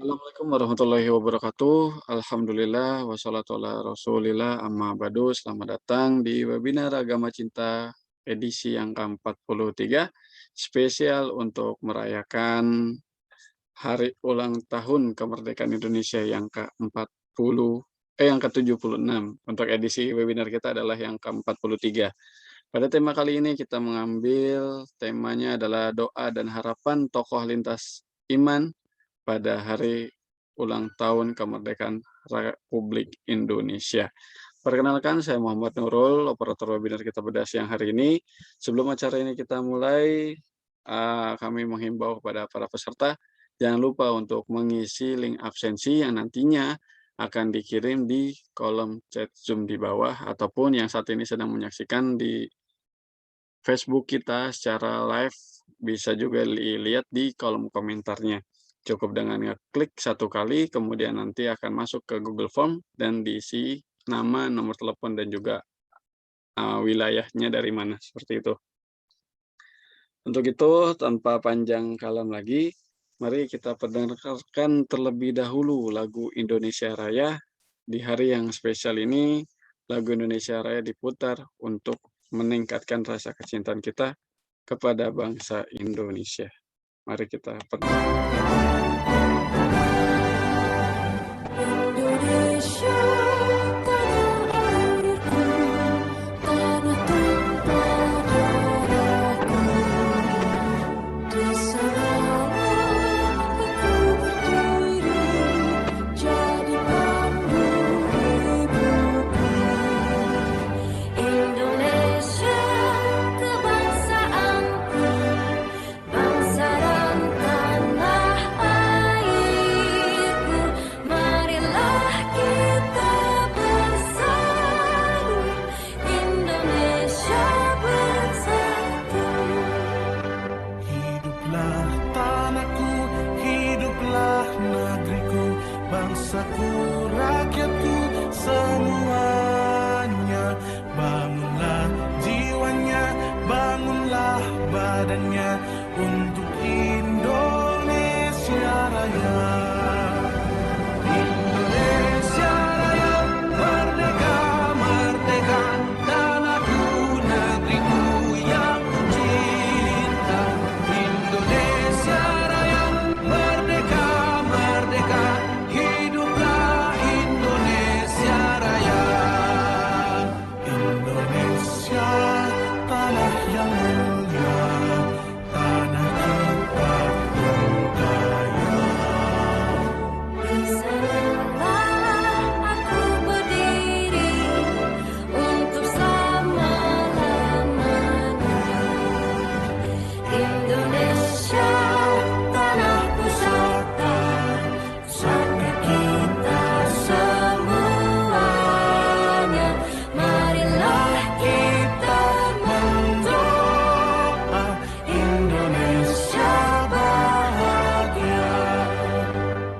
Assalamualaikum warahmatullahi wabarakatuh. Alhamdulillah wassalatu ala Rasulillah amma ba'du. Selamat datang di webinar Agama Cinta edisi yang ke-43 spesial untuk merayakan hari ulang tahun kemerdekaan Indonesia yang ke-40 yang ke-76. Untuk edisi webinar kita adalah yang ke-43. Pada tema kali ini kita mengambil temanya adalah doa dan harapan tokoh lintas iman pada hari ulang tahun kemerdekaan Republik Indonesia. Perkenalkan, saya Muhammad Nurul, operator webinar kita pada siang hari ini. Sebelum acara ini kita mulai, kami menghimbau kepada para peserta, jangan lupa untuk mengisi link absensi yang nantinya akan dikirim di kolom chat Zoom di bawah, ataupun yang saat ini sedang menyaksikan di Facebook kita secara live, bisa juga dilihat di kolom komentarnya. Cukup dengan ngeklik satu kali, kemudian nanti akan masuk ke Google Form dan diisi nama, nomor telepon, dan juga wilayahnya dari mana, seperti itu. Untuk itu, tanpa panjang kalam lagi, mari kita perdengarkan terlebih dahulu lagu Indonesia Raya. Di hari yang spesial ini, lagu Indonesia Raya diputar untuk meningkatkan rasa kecintaan kita kepada bangsa Indonesia. Mari kita Indonesia tanah airku, tanah tumpah darahku. Di sanalah aku berdiri, jadi pandu ibuku. Indonesia kebangsaanku, bangsa dan tanah airku. Marilah kita bersatu, Indonesia bersatu. Hiduplah tanahku, hiduplah negeriku, bangsaku, rakyatku, semuanya. Bangunlah jiwanya, bangunlah badannya untuk Indonesia Raya. Indonesia Raya, merdeka, merdeka, tanahku, negeriku yang kucinta. Indonesia Raya, merdeka, merdeka, hiduplah Indonesia Raya. Indonesia, tanah yang mulia, tanah kita yang kaya. Di sanalah aku berdiri untuk selama-lamanya. Indonesia tanah pusaka, pusaka kita semuanya. Marilah kita mendoa Indonesia bahagia.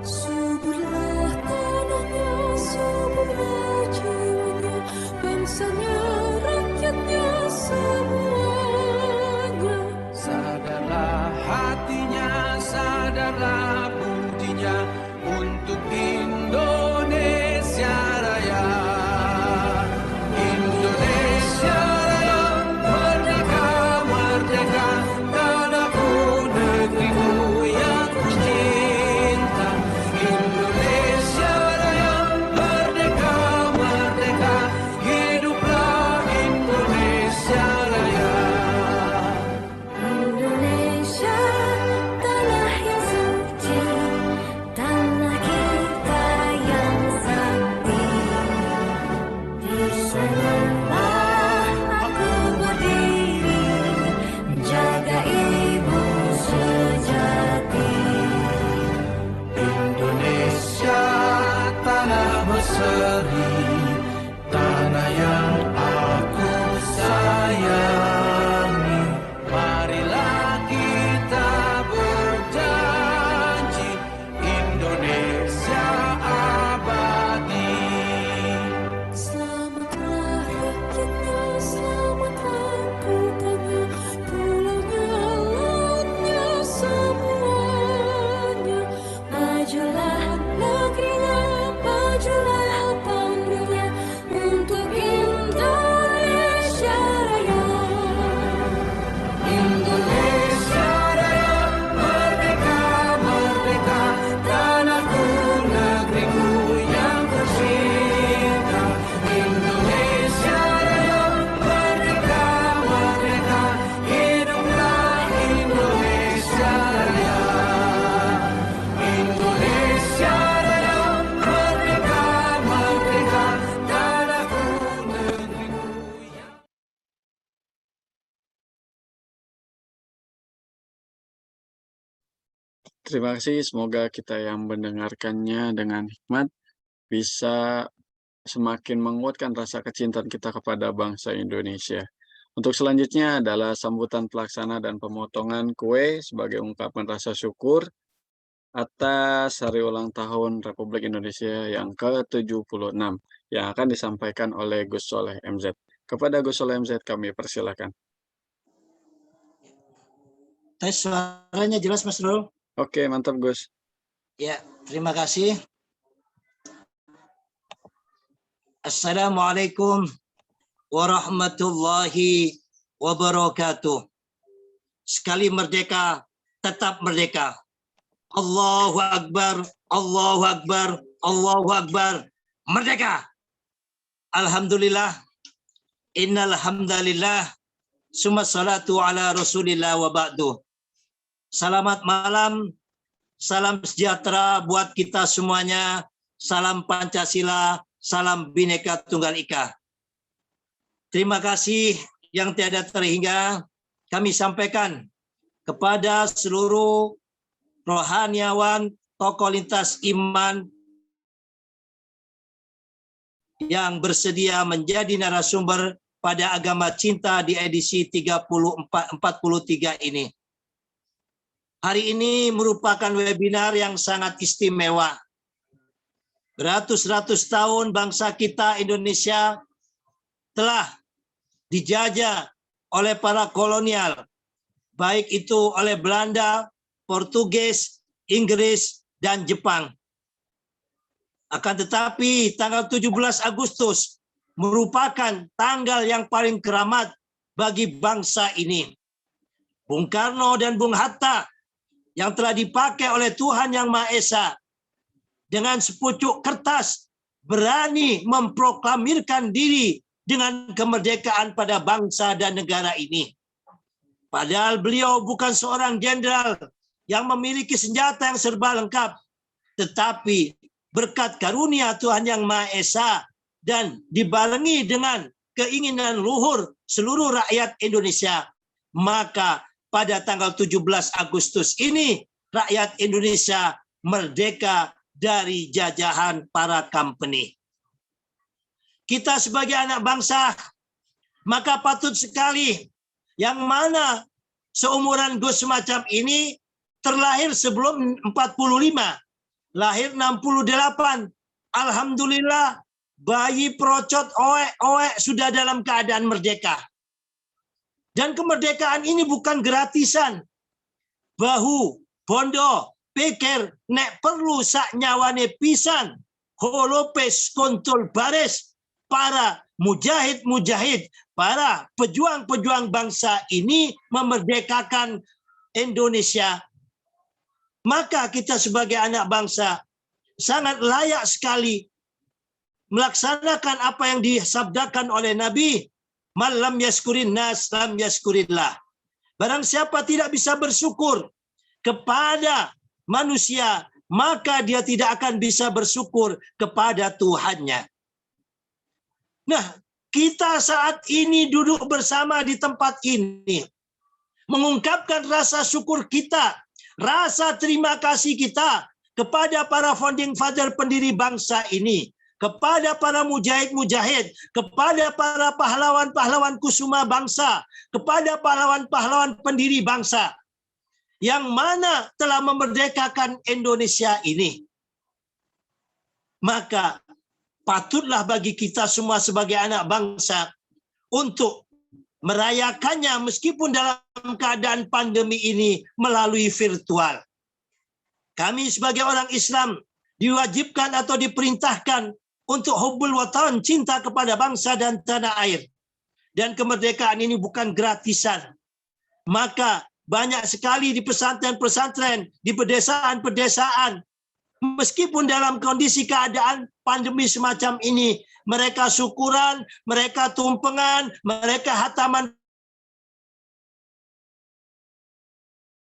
suburlah tanahnya, suburlah jiwanya, bangsanya, rakyatnya semuanya. Sadarlah hatinya, sadarlah budinya untuk Indonesia Raya. Indonesia Raya, merdeka, merdeka, tanahku, negeriku yang kucinta. Indonesia Raya, merdeka, merdeka, hiduplah Indonesia Raya. Indonesia tanah yang suci, tanah kita yang Terima kasih, semoga kita yang mendengarkannya dengan hikmat bisa semakin menguatkan rasa kecintaan kita kepada bangsa Indonesia. Untuk selanjutnya adalah sambutan pelaksana dan pemotongan kue sebagai ungkapan rasa syukur atas hari ulang tahun Republik Indonesia yang ke-76 yang akan disampaikan oleh Gus Soleh MZ. Kepada Gus Soleh MZ kami persilakan. Tes suaranya jelas Mas Rul? Oke, mantap Gus. Ya, terima kasih. Assalamualaikum warahmatullahi wabarakatuh. Sekali merdeka, tetap merdeka. Allahu Akbar, Allahu Akbar, Allahu Akbar. Merdeka. Alhamdulillah. Innal hamdalillah. Summa salatu ala Rasulillah wa ba'du. Selamat malam. Salam sejahtera buat kita semuanya. Salam Pancasila, salam Bhinneka Tunggal Ika. Terima kasih yang tiada terhingga kami sampaikan kepada seluruh rohaniawan, tokoh lintas iman yang bersedia menjadi narasumber pada Agama Cinta di edisi 43 ini. Hari ini merupakan webinar yang sangat istimewa. Beratus-ratus tahun bangsa kita Indonesia telah dijajah oleh para kolonial, baik itu oleh Belanda, Portugis, Inggris, dan Jepang. Akan tetapi tanggal 17 Agustus merupakan tanggal yang paling keramat bagi bangsa ini. Bung Karno dan Bung Hatta yang telah dipakai oleh Tuhan Yang Maha Esa dengan sepucuk kertas berani memproklamirkan diri dengan kemerdekaan pada bangsa dan negara ini. Padahal beliau bukan seorang jenderal yang memiliki senjata yang serba lengkap, tetapi berkat karunia Tuhan Yang Maha Esa dan dibarengi dengan keinginan luhur seluruh rakyat Indonesia, maka pada tanggal 17 Agustus ini rakyat Indonesia merdeka dari jajahan para company. Kita sebagai anak bangsa maka patut sekali yang mana seumuran Gus semacam ini terlahir sebelum 45, lahir 68. Alhamdulillah bayi procot oek sudah dalam keadaan merdeka. Dan kemerdekaan ini bukan gratisan. Bahu, bondo, pikir, nek perlu sak nyawane pisan, holopes kontrol bares, para mujahid-mujahid, para pejuang-pejuang bangsa ini memerdekakan Indonesia. Maka kita sebagai anak bangsa sangat layak sekali melaksanakan apa yang disabdakan oleh Nabi, "Man lam yaskurin nas lam yaskurillah." Barang siapa tidak bisa bersyukur kepada manusia, maka dia tidak akan bisa bersyukur kepada Tuhannya. Nah, kita saat ini duduk bersama di tempat ini, mengungkapkan rasa syukur kita, rasa terima kasih kita kepada para founding father pendiri bangsa ini, kepada para mujahid-mujahid, kepada para pahlawan-pahlawan kusuma bangsa, kepada pahlawan-pahlawan pendiri bangsa, yang mana telah memerdekakan Indonesia ini. Maka patutlah bagi kita semua sebagai anak bangsa untuk merayakannya meskipun dalam keadaan pandemi ini melalui virtual. Kami sebagai orang Islam diwajibkan atau diperintahkan untuk hubbul watan, cinta kepada bangsa dan tanah air. Dan kemerdekaan ini bukan gratisan. Maka banyak sekali di pesantren-pesantren, di pedesaan-pedesaan, meskipun dalam kondisi keadaan pandemi semacam ini, mereka syukuran, mereka tumpengan, mereka hataman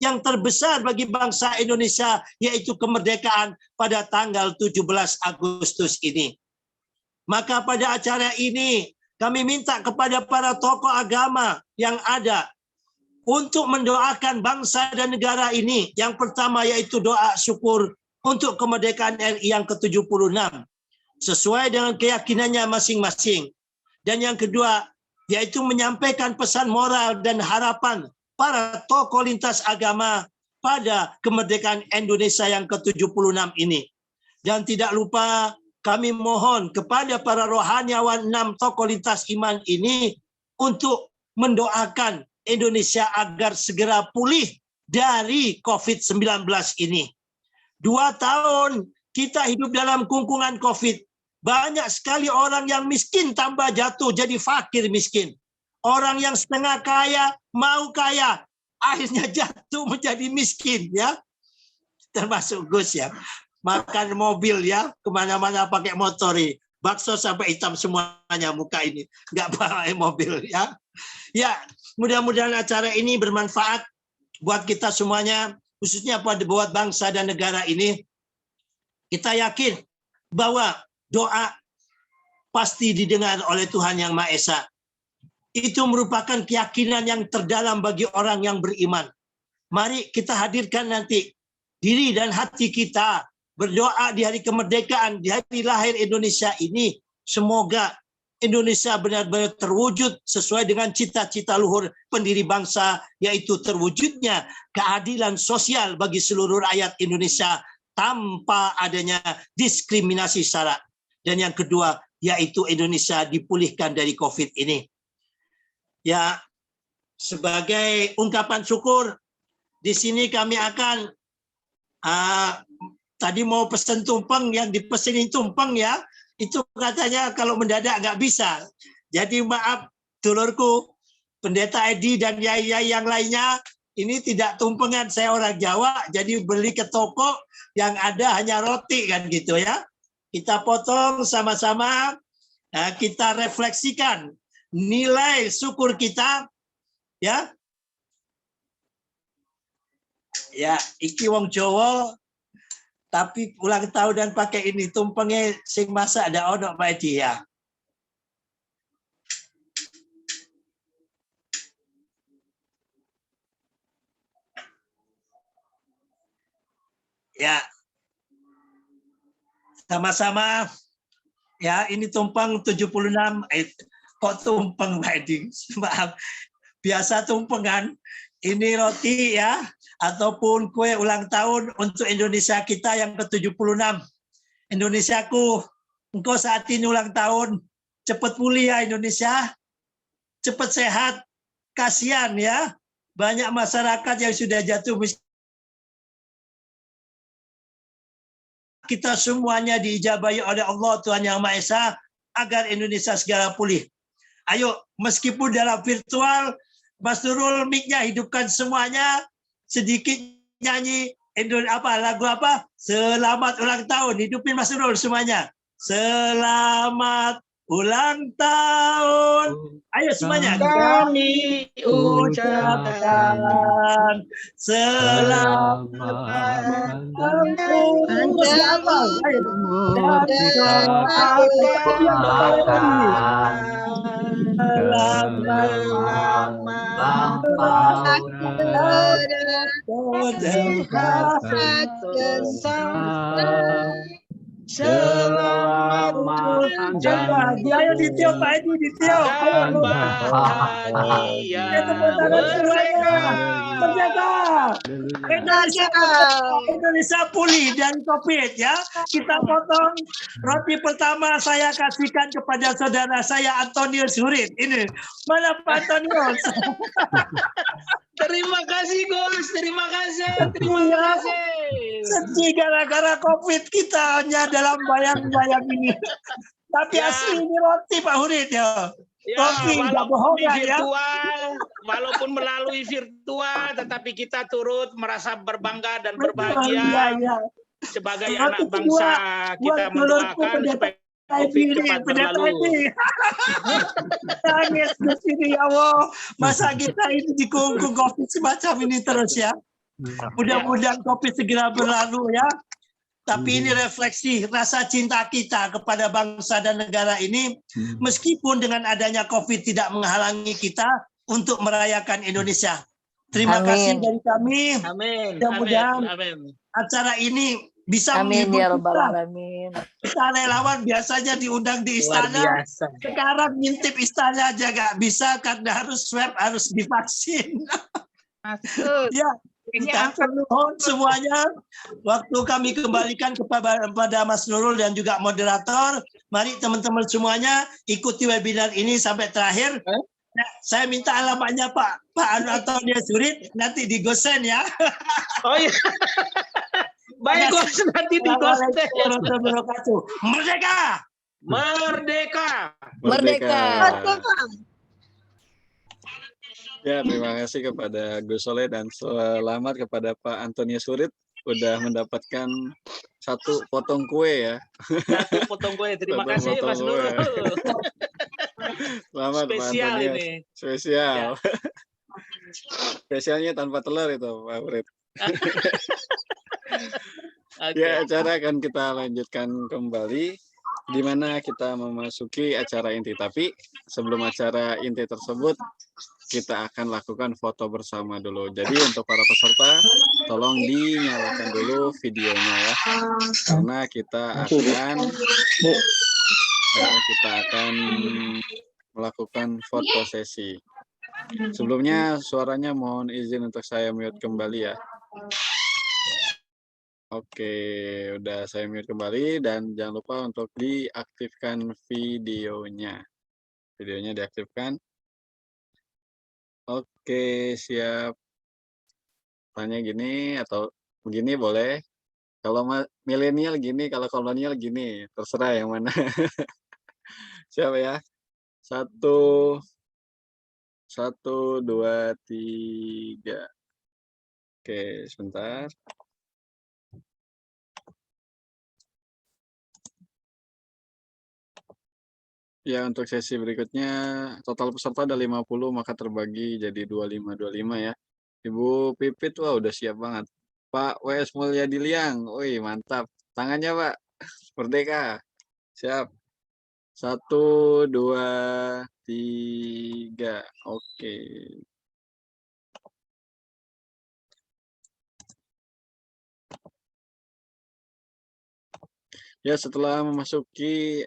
yang terbesar bagi bangsa Indonesia, yaitu kemerdekaan pada tanggal 17 Agustus ini. Maka pada acara ini kami minta kepada para tokoh agama yang ada untuk mendoakan bangsa dan negara ini. Yang pertama yaitu doa syukur untuk kemerdekaan RI yang ke-76 sesuai dengan keyakinannya masing-masing. Dan yang kedua yaitu menyampaikan pesan moral dan harapan para tokoh lintas agama pada kemerdekaan Indonesia yang ke-76 ini. Dan tidak lupa kami mohon kepada para rohaniawan 6 tokoh lintas iman ini untuk mendoakan Indonesia agar segera pulih dari COVID-19 ini. 2 tahun kita hidup dalam kungkungan COVID. Banyak sekali orang yang miskin tambah jatuh jadi fakir miskin. Orang yang setengah kaya mau kaya, akhirnya jatuh menjadi miskin ya. Termasuk Gus ya. Makan mobil ya, kemana-mana pakai motor. Bakso sampai hitam semuanya muka ini. Nggak pakai mobil ya. Ya, mudah-mudahan acara ini bermanfaat buat kita semuanya, khususnya buat bangsa dan negara ini. Kita yakin bahwa doa pasti didengar oleh Tuhan Yang Maha Esa. Itu merupakan keyakinan yang terdalam bagi orang yang beriman. Mari kita hadirkan nanti diri dan hati kita berdoa di hari kemerdekaan, di hari lahir Indonesia ini. Semoga Indonesia benar-benar terwujud sesuai dengan cita-cita luhur pendiri bangsa, yaitu terwujudnya keadilan sosial bagi seluruh rakyat Indonesia tanpa adanya diskriminasi sara. Dan yang kedua, yaitu Indonesia dipulihkan dari COVID ini. Ya, sebagai ungkapan syukur, di sini kami akan tadi mau pesen tumpeng, yang dipesenin tumpeng ya, itu katanya kalau mendadak nggak bisa. Jadi maaf dulurku, Pendeta Edi dan yai-yai yang lainnya, ini tidak tumpengan, saya orang Jawa, jadi beli ke toko yang ada hanya roti kan gitu ya. Kita potong sama-sama, kita refleksikan nilai syukur kita ya. Ya, iki wong Jawa tapi ulang tahun dan pakai ini tumpengnya sing masak ada ono Pak Edi ya. Ya. Sama-sama ya, ini tumpeng 76 kok tumpeng Pak Edi? Maaf. Biasa tumpengan. Ini roti ya, ataupun kue ulang tahun untuk Indonesia kita yang ke-76. Indonesiaku, engkau saat ini ulang tahun. Cepat pulih ya Indonesia. Cepat sehat. Kasihan ya. Banyak masyarakat yang sudah jatuh miskin. Kita semuanya diijabahi oleh Allah Tuhan Yang Maha Esa agar Indonesia segera pulih. Ayo, meskipun dalam virtual, Mas Nurul mic-nya hidupkan semuanya, sedikit nyanyi lagu apa? Selamat ulang tahun, hidupin Mas Nurul semuanya. Selamat ulang tahun. Ayo semuanya. Kami ucapkan selamat ulang Selamat janji. Ayo ditiup Pak Edi, ditiup. Ayo bahagia merdeka. Indonesia pulih dari COVID ya. Kita potong roti pertama, saya kasihkan kepada saudara saya Antonius Hurin. Ini mana Pak Antonius? Terima kasih Gus, terima kasih. Sedih gara-gara COVID kita hanya dalam bayang-bayang ini. Tapi Ya. asli ini roti Pak Hurin ya. Ya, Roti nggak bohong ya. walaupun melalui virtual, tetapi kita turut merasa berbangga dan Iya, berbahagia iya. sebagai Roti anak bangsa. Kita buat dulurku mendoakan supaya Pendeta COVID cepat berlalu. Nangis di sini ya Allah. Masa kita ini dikungkung COVID semacam ini terus ya. Mudah-mudahan COVID segera berlalu ya. Tapi ini refleksi rasa cinta kita kepada bangsa dan negara ini. Meskipun dengan adanya COVID tidak menghalangi kita untuk merayakan Indonesia. Terima kasih Amin. dari kami. Amin. Mudah-mudahan Amin. acara ini bisa Amin menghibur ya rabbal kita. alamin. Kita relawan biasanya diundang di Luar istana. biasa. Sekarang ngintip istana aja nggak bisa karena harus swab, harus divaksin. Masuk. Ya, Ini kita mohon semuanya. Waktu kami kembalikan kepada Mas Nurul dan juga moderator. Mari teman-teman semuanya ikuti webinar ini sampai terakhir. Nah, saya minta alamatnya Pak Antonia Surit nanti di gosen ya. Oh iya. Baik, Gus, nanti di gosen. Assalamualaikum warahmatullahi wabarakatuh. Merdeka! Merdeka. Merdeka. Ya, terima kasih kepada Gus Soleh dan selamat kepada Pak Antonius Surit udah mendapatkan 1 potong kue ya. 1 potong kue. Terima Satu kasih potong Mas kue. Nurul. Selamat Pak Spesial Antonius. ini. Spesial. Spesialnya tanpa telur itu Pak Urit. Oke. Ya, acara akan kita lanjutkan kembali di mana kita memasuki acara inti. Tapi sebelum acara inti tersebut, kita akan lakukan foto bersama dulu. Jadi untuk para peserta, tolong dinyalakan dulu videonya ya. Karena kita akan melakukan foto sesi. Sebelumnya suaranya mohon izin untuk saya mute kembali ya. Oke, udah saya mute kembali dan jangan lupa untuk diaktifkan videonya. Videonya diaktifkan. Oke, siap. Tanya gini atau begini boleh. Kalau milenial gini, kalau kolonial gini, terserah yang mana. Siap ya. 1, 2, 3. Oke, sebentar. Ya, untuk sesi berikutnya total peserta ada 50, maka terbagi jadi 25 ya. Ibu Pipit, wah udah siap banget. Pak W.S. Mulyadiliang, wih mantap. Tangannya Pak, merdeka. Siap. 1, 2, 3. Oke. Ya, setelah memasuki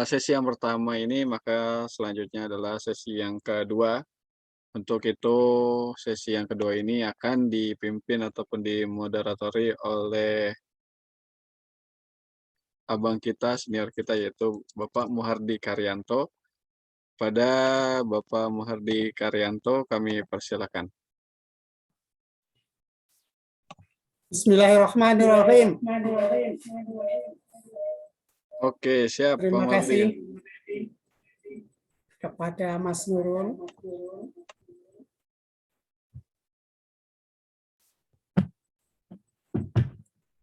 sesi yang pertama ini, maka selanjutnya adalah sesi yang kedua. Untuk itu, sesi yang kedua ini akan dipimpin ataupun dimoderatori oleh abang kita, senior kita, yaitu Bapak Muhardi Karyanto. Pada Bapak Muhardi Karyanto, kami persilakan. Bismillahirrahmanirrahim. Oke, siap Terima Pak Muhardi. kasih kepada Mas Nurul.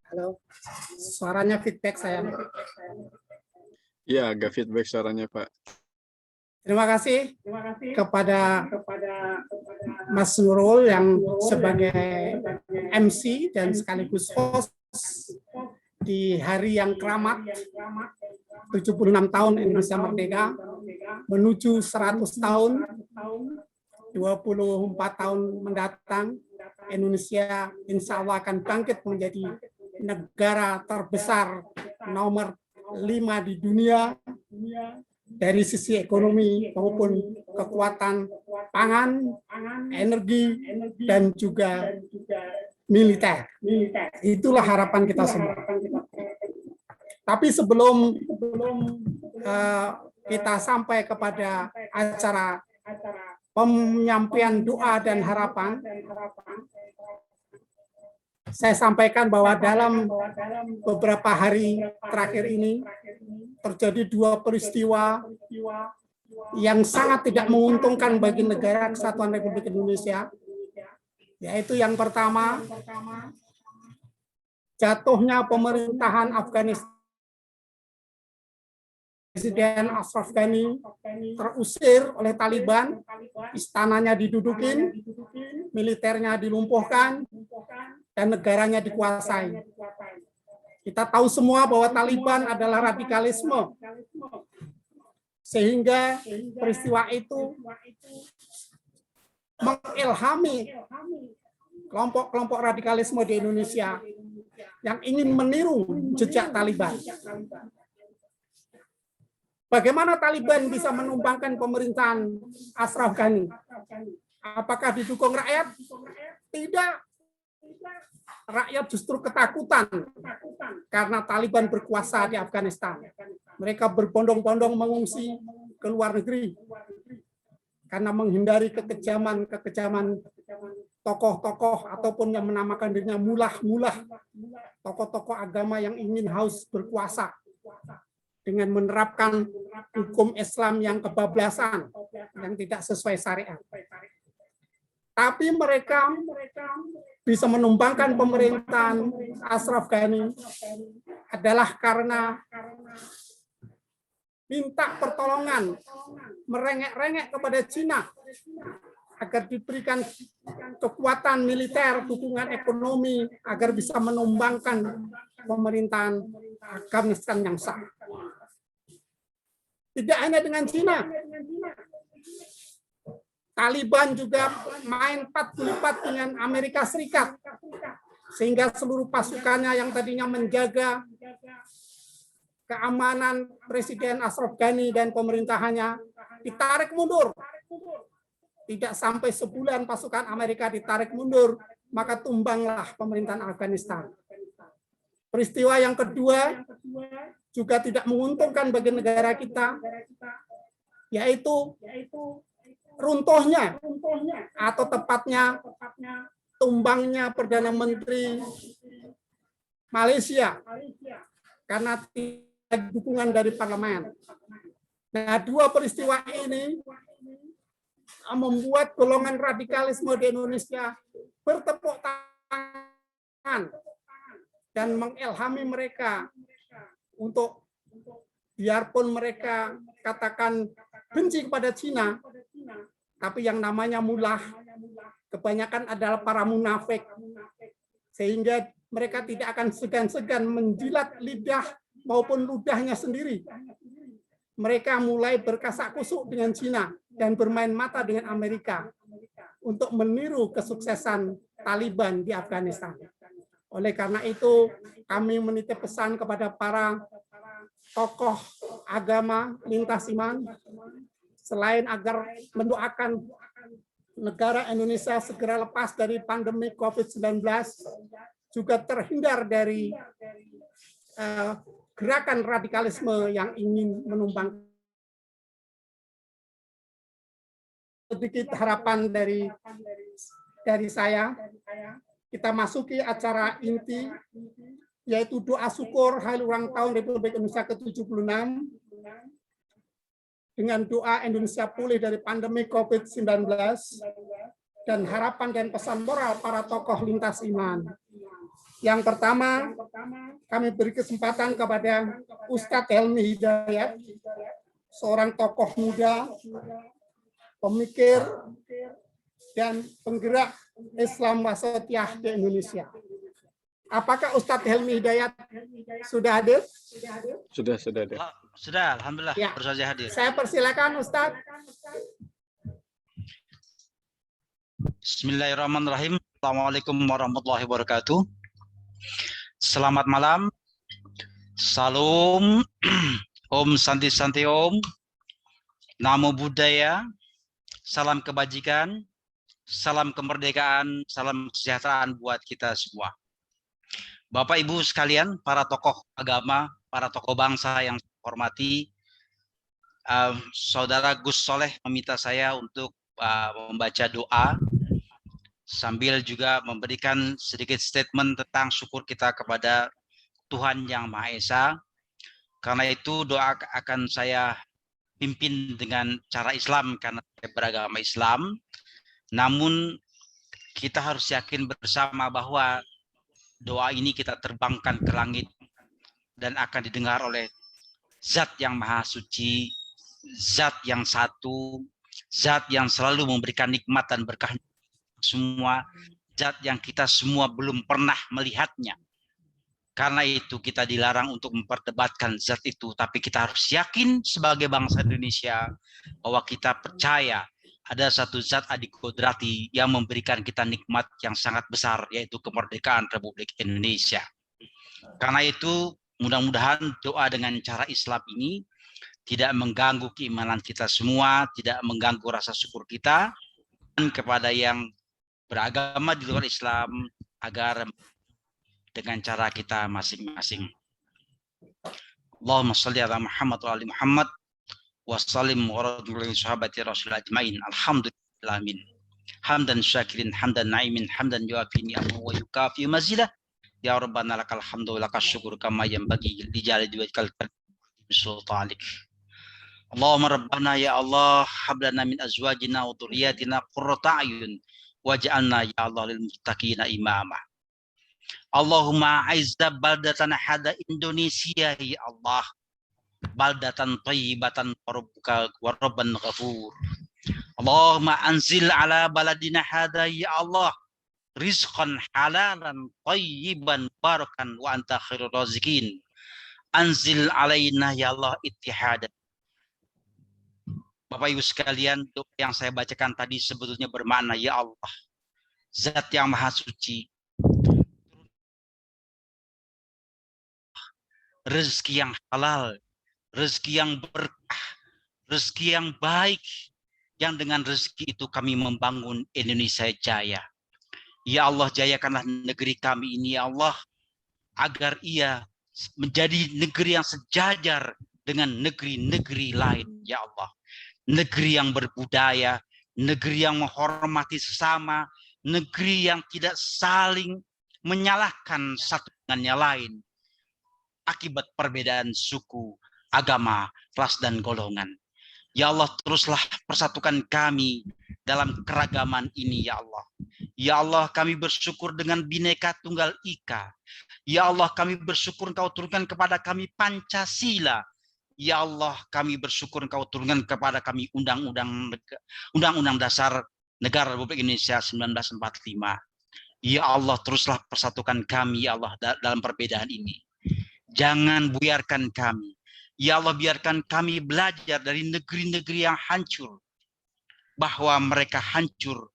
Halo, suaranya feedback saya. Ya, agak feedback suaranya Pak. Terima kasih kepada Mas Nurul yang sebagai MC dan sekaligus host di hari yang keramat 76 tahun Indonesia Merdeka menuju 100 tahun 24 tahun mendatang Indonesia insya Allah akan bangkit menjadi negara terbesar nomor 5 di dunia dari sisi ekonomi maupun kekuatan pangan, energi, dan juga militer. Itulah harapan kita semua. Tapi sebelum kita sampai kepada acara penyampaian doa dan harapan, saya sampaikan bahwa dalam beberapa hari terakhir ini terjadi 2 peristiwa yang sangat tidak menguntungkan bagi negara Kesatuan Republik Indonesia, yaitu yang pertama, jatuhnya pemerintahan Afghanistan. Presiden Ashraf Ghani terusir oleh Taliban, istananya didudukin, militernya dilumpuhkan, dan negaranya dikuasai. Kita tahu semua bahwa Taliban adalah radikalisme, sehingga peristiwa itu mengilhami kelompok-kelompok radikalisme di Indonesia yang ingin meniru jejak Taliban. Bagaimana Taliban bisa menumbangkan pemerintahan Ashraf Ghani? Apakah didukung rakyat? Tidak. Rakyat justru ketakutan karena Taliban berkuasa di Afghanistan. Mereka berbondong-bondong mengungsi ke luar negeri karena menghindari kekejaman tokoh-tokoh ataupun yang menamakan dirinya mulah-mulah, tokoh-tokoh agama yang ingin haus berkuasa dengan menerapkan hukum Islam yang kebablasan, yang tidak sesuai syariat. Tapi mereka bisa menumbangkan pemerintahan Ashraf Ghani adalah karena minta pertolongan, merengek-rengek kepada Cina agar diberikan kekuatan militer, dukungan ekonomi, agar bisa menumbangkan pemerintahan Afghanistan yang sah. Tidak hanya dengan Cina, Taliban juga main 4 dengan Amerika Serikat, sehingga seluruh pasukannya yang tadinya menjaga keamanan Presiden Ashraf Ghani dan pemerintahannya ditarik mundur. Tidak sampai sebulan pasukan Amerika ditarik mundur, maka tumbanglah pemerintahan Afghanistan. Peristiwa yang kedua juga tidak menguntungkan bagi negara kita, yaitu runtuhnya atau tepatnya tumbangnya Perdana Menteri Malaysia karena tidak dukungan dari parlemen. Nah, dua peristiwa ini membuat golongan radikalisme di Indonesia bertepuk tangan dan mengilhami mereka untuk biarpun mereka katakan benci kepada Cina, tapi yang namanya mulah kebanyakan adalah para munafik, sehingga mereka tidak akan segan-segan menjilat lidah maupun ludahnya sendiri. Mereka mulai berkasak kusuk dengan Cina dan bermain mata dengan Amerika untuk meniru kesuksesan Taliban di Afghanistan. Oleh karena itu, kami menitip pesan kepada para tokoh agama lintas iman, selain agar mendoakan negara Indonesia segera lepas dari pandemi COVID-19, juga terhindar dari gerakan radikalisme yang ingin menumbang. Sedikit harapan dari saya, kita masuki acara inti, yaitu doa syukur hari ulang tahun Republik Indonesia ke-76, dengan doa Indonesia pulih dari pandemi COVID-19, dan harapan dan pesan moral para tokoh lintas iman. Yang pertama, kami beri kesempatan kepada Ustadz Helmi Hidayat, seorang tokoh muda, pemikir, dan penggerak Islam Wasatiyah di Indonesia. Apakah Ustadz Helmi Hidayat sudah hadir? Sudah hadir. Sudah, alhamdulillah, Ya. baru saja hadir. Saya persilakan Ustadz. Bismillahirrahmanirrahim. Assalamualaikum warahmatullahi wabarakatuh. Selamat malam. Salam. Om Santi Santi Om. Namo Buddhaya. Salam kebajikan. Salam kemerdekaan. Salam kesejahteraan buat kita semua. Bapak Ibu sekalian, para tokoh agama, para tokoh bangsa yang saya hormati, Saudara Gus Soleh meminta saya untuk membaca doa sambil juga memberikan sedikit statement tentang syukur kita kepada Tuhan Yang Maha Esa. Karena itu doa akan saya pimpin dengan cara Islam karena saya beragama Islam. Namun kita harus yakin bersama bahwa doa ini kita terbangkan ke langit dan akan didengar oleh Zat yang Maha Suci, Zat yang satu, Zat yang selalu memberikan nikmat dan berkah semua, Zat yang kita semua belum pernah melihatnya. Karena itu kita dilarang untuk memperdebatkan zat itu, tapi kita harus yakin sebagai bangsa Indonesia bahwa kita percaya ada satu zat adikodrati yang memberikan kita nikmat yang sangat besar, yaitu kemerdekaan Republik Indonesia. Karena itu mudah-mudahan doa dengan cara Islam ini tidak mengganggu keimanan kita semua, tidak mengganggu rasa syukur kita, dan kepada yang beragama di luar Islam agar dengan cara kita masing-masing. Allahumma sholli ala Muhammad wa ali Muhammad wa sallim wa radhiyallahu sahabati rasul ajmain. Alhamdulillah amin. Hamdan syakirin, hamdan naimin, hamdan yuafi ni'amahu wa yukafi mazidah. Ya Rabbana lakal hamdu wa lakal syukur kama yanbaghi li jalali wajhikal karim sultanik. Allahumma rabbana ya Allah hablana min azwajina wa dhurriyyatina qurrata a'yun waj'alna ya Allah lil muttaqina imama. Allahumma aizza baldatan hada Indonesia ya Allah, baldatan thayyibatan wa rabban ghafur. Allahumma anzil ala baladina hada ya Allah rizqan halalan thayyiban barakan wa anta khairur raziqin. Anzil alaina ya Allah ittihadan. Bapak Ibu sekalian, doa yang saya bacakan tadi sebetulnya bermakna ya Allah, Zat yang Maha Suci, rezeki yang halal, rezeki yang berkah, rezeki yang baik, yang dengan rezeki itu kami membangun Indonesia jaya. Ya Allah, jayakanlah negeri kami ini ya Allah, agar ia menjadi negeri yang sejajar dengan negeri-negeri lain ya Allah. Negeri yang berbudaya, negeri yang menghormati sesama, negeri yang tidak saling menyalahkan satu dengan yang lain akibat perbedaan suku, agama, ras, dan golongan. Ya Allah, teruslah persatukan kami dalam keragaman ini ya Allah. Ya Allah, kami bersyukur dengan Bhinneka Tunggal Ika. Ya Allah, kami bersyukur Engkau turunkan kepada kami Pancasila. Ya Allah, kami bersyukur Engkau turunkan kepada kami Undang-Undang Dasar Negara Republik Indonesia 1945. Ya Allah, teruslah persatukan kami ya Allah dalam perbedaan ini. Jangan biarkan kami. Ya Allah, biarkan kami belajar dari negeri-negeri yang hancur, bahwa mereka hancur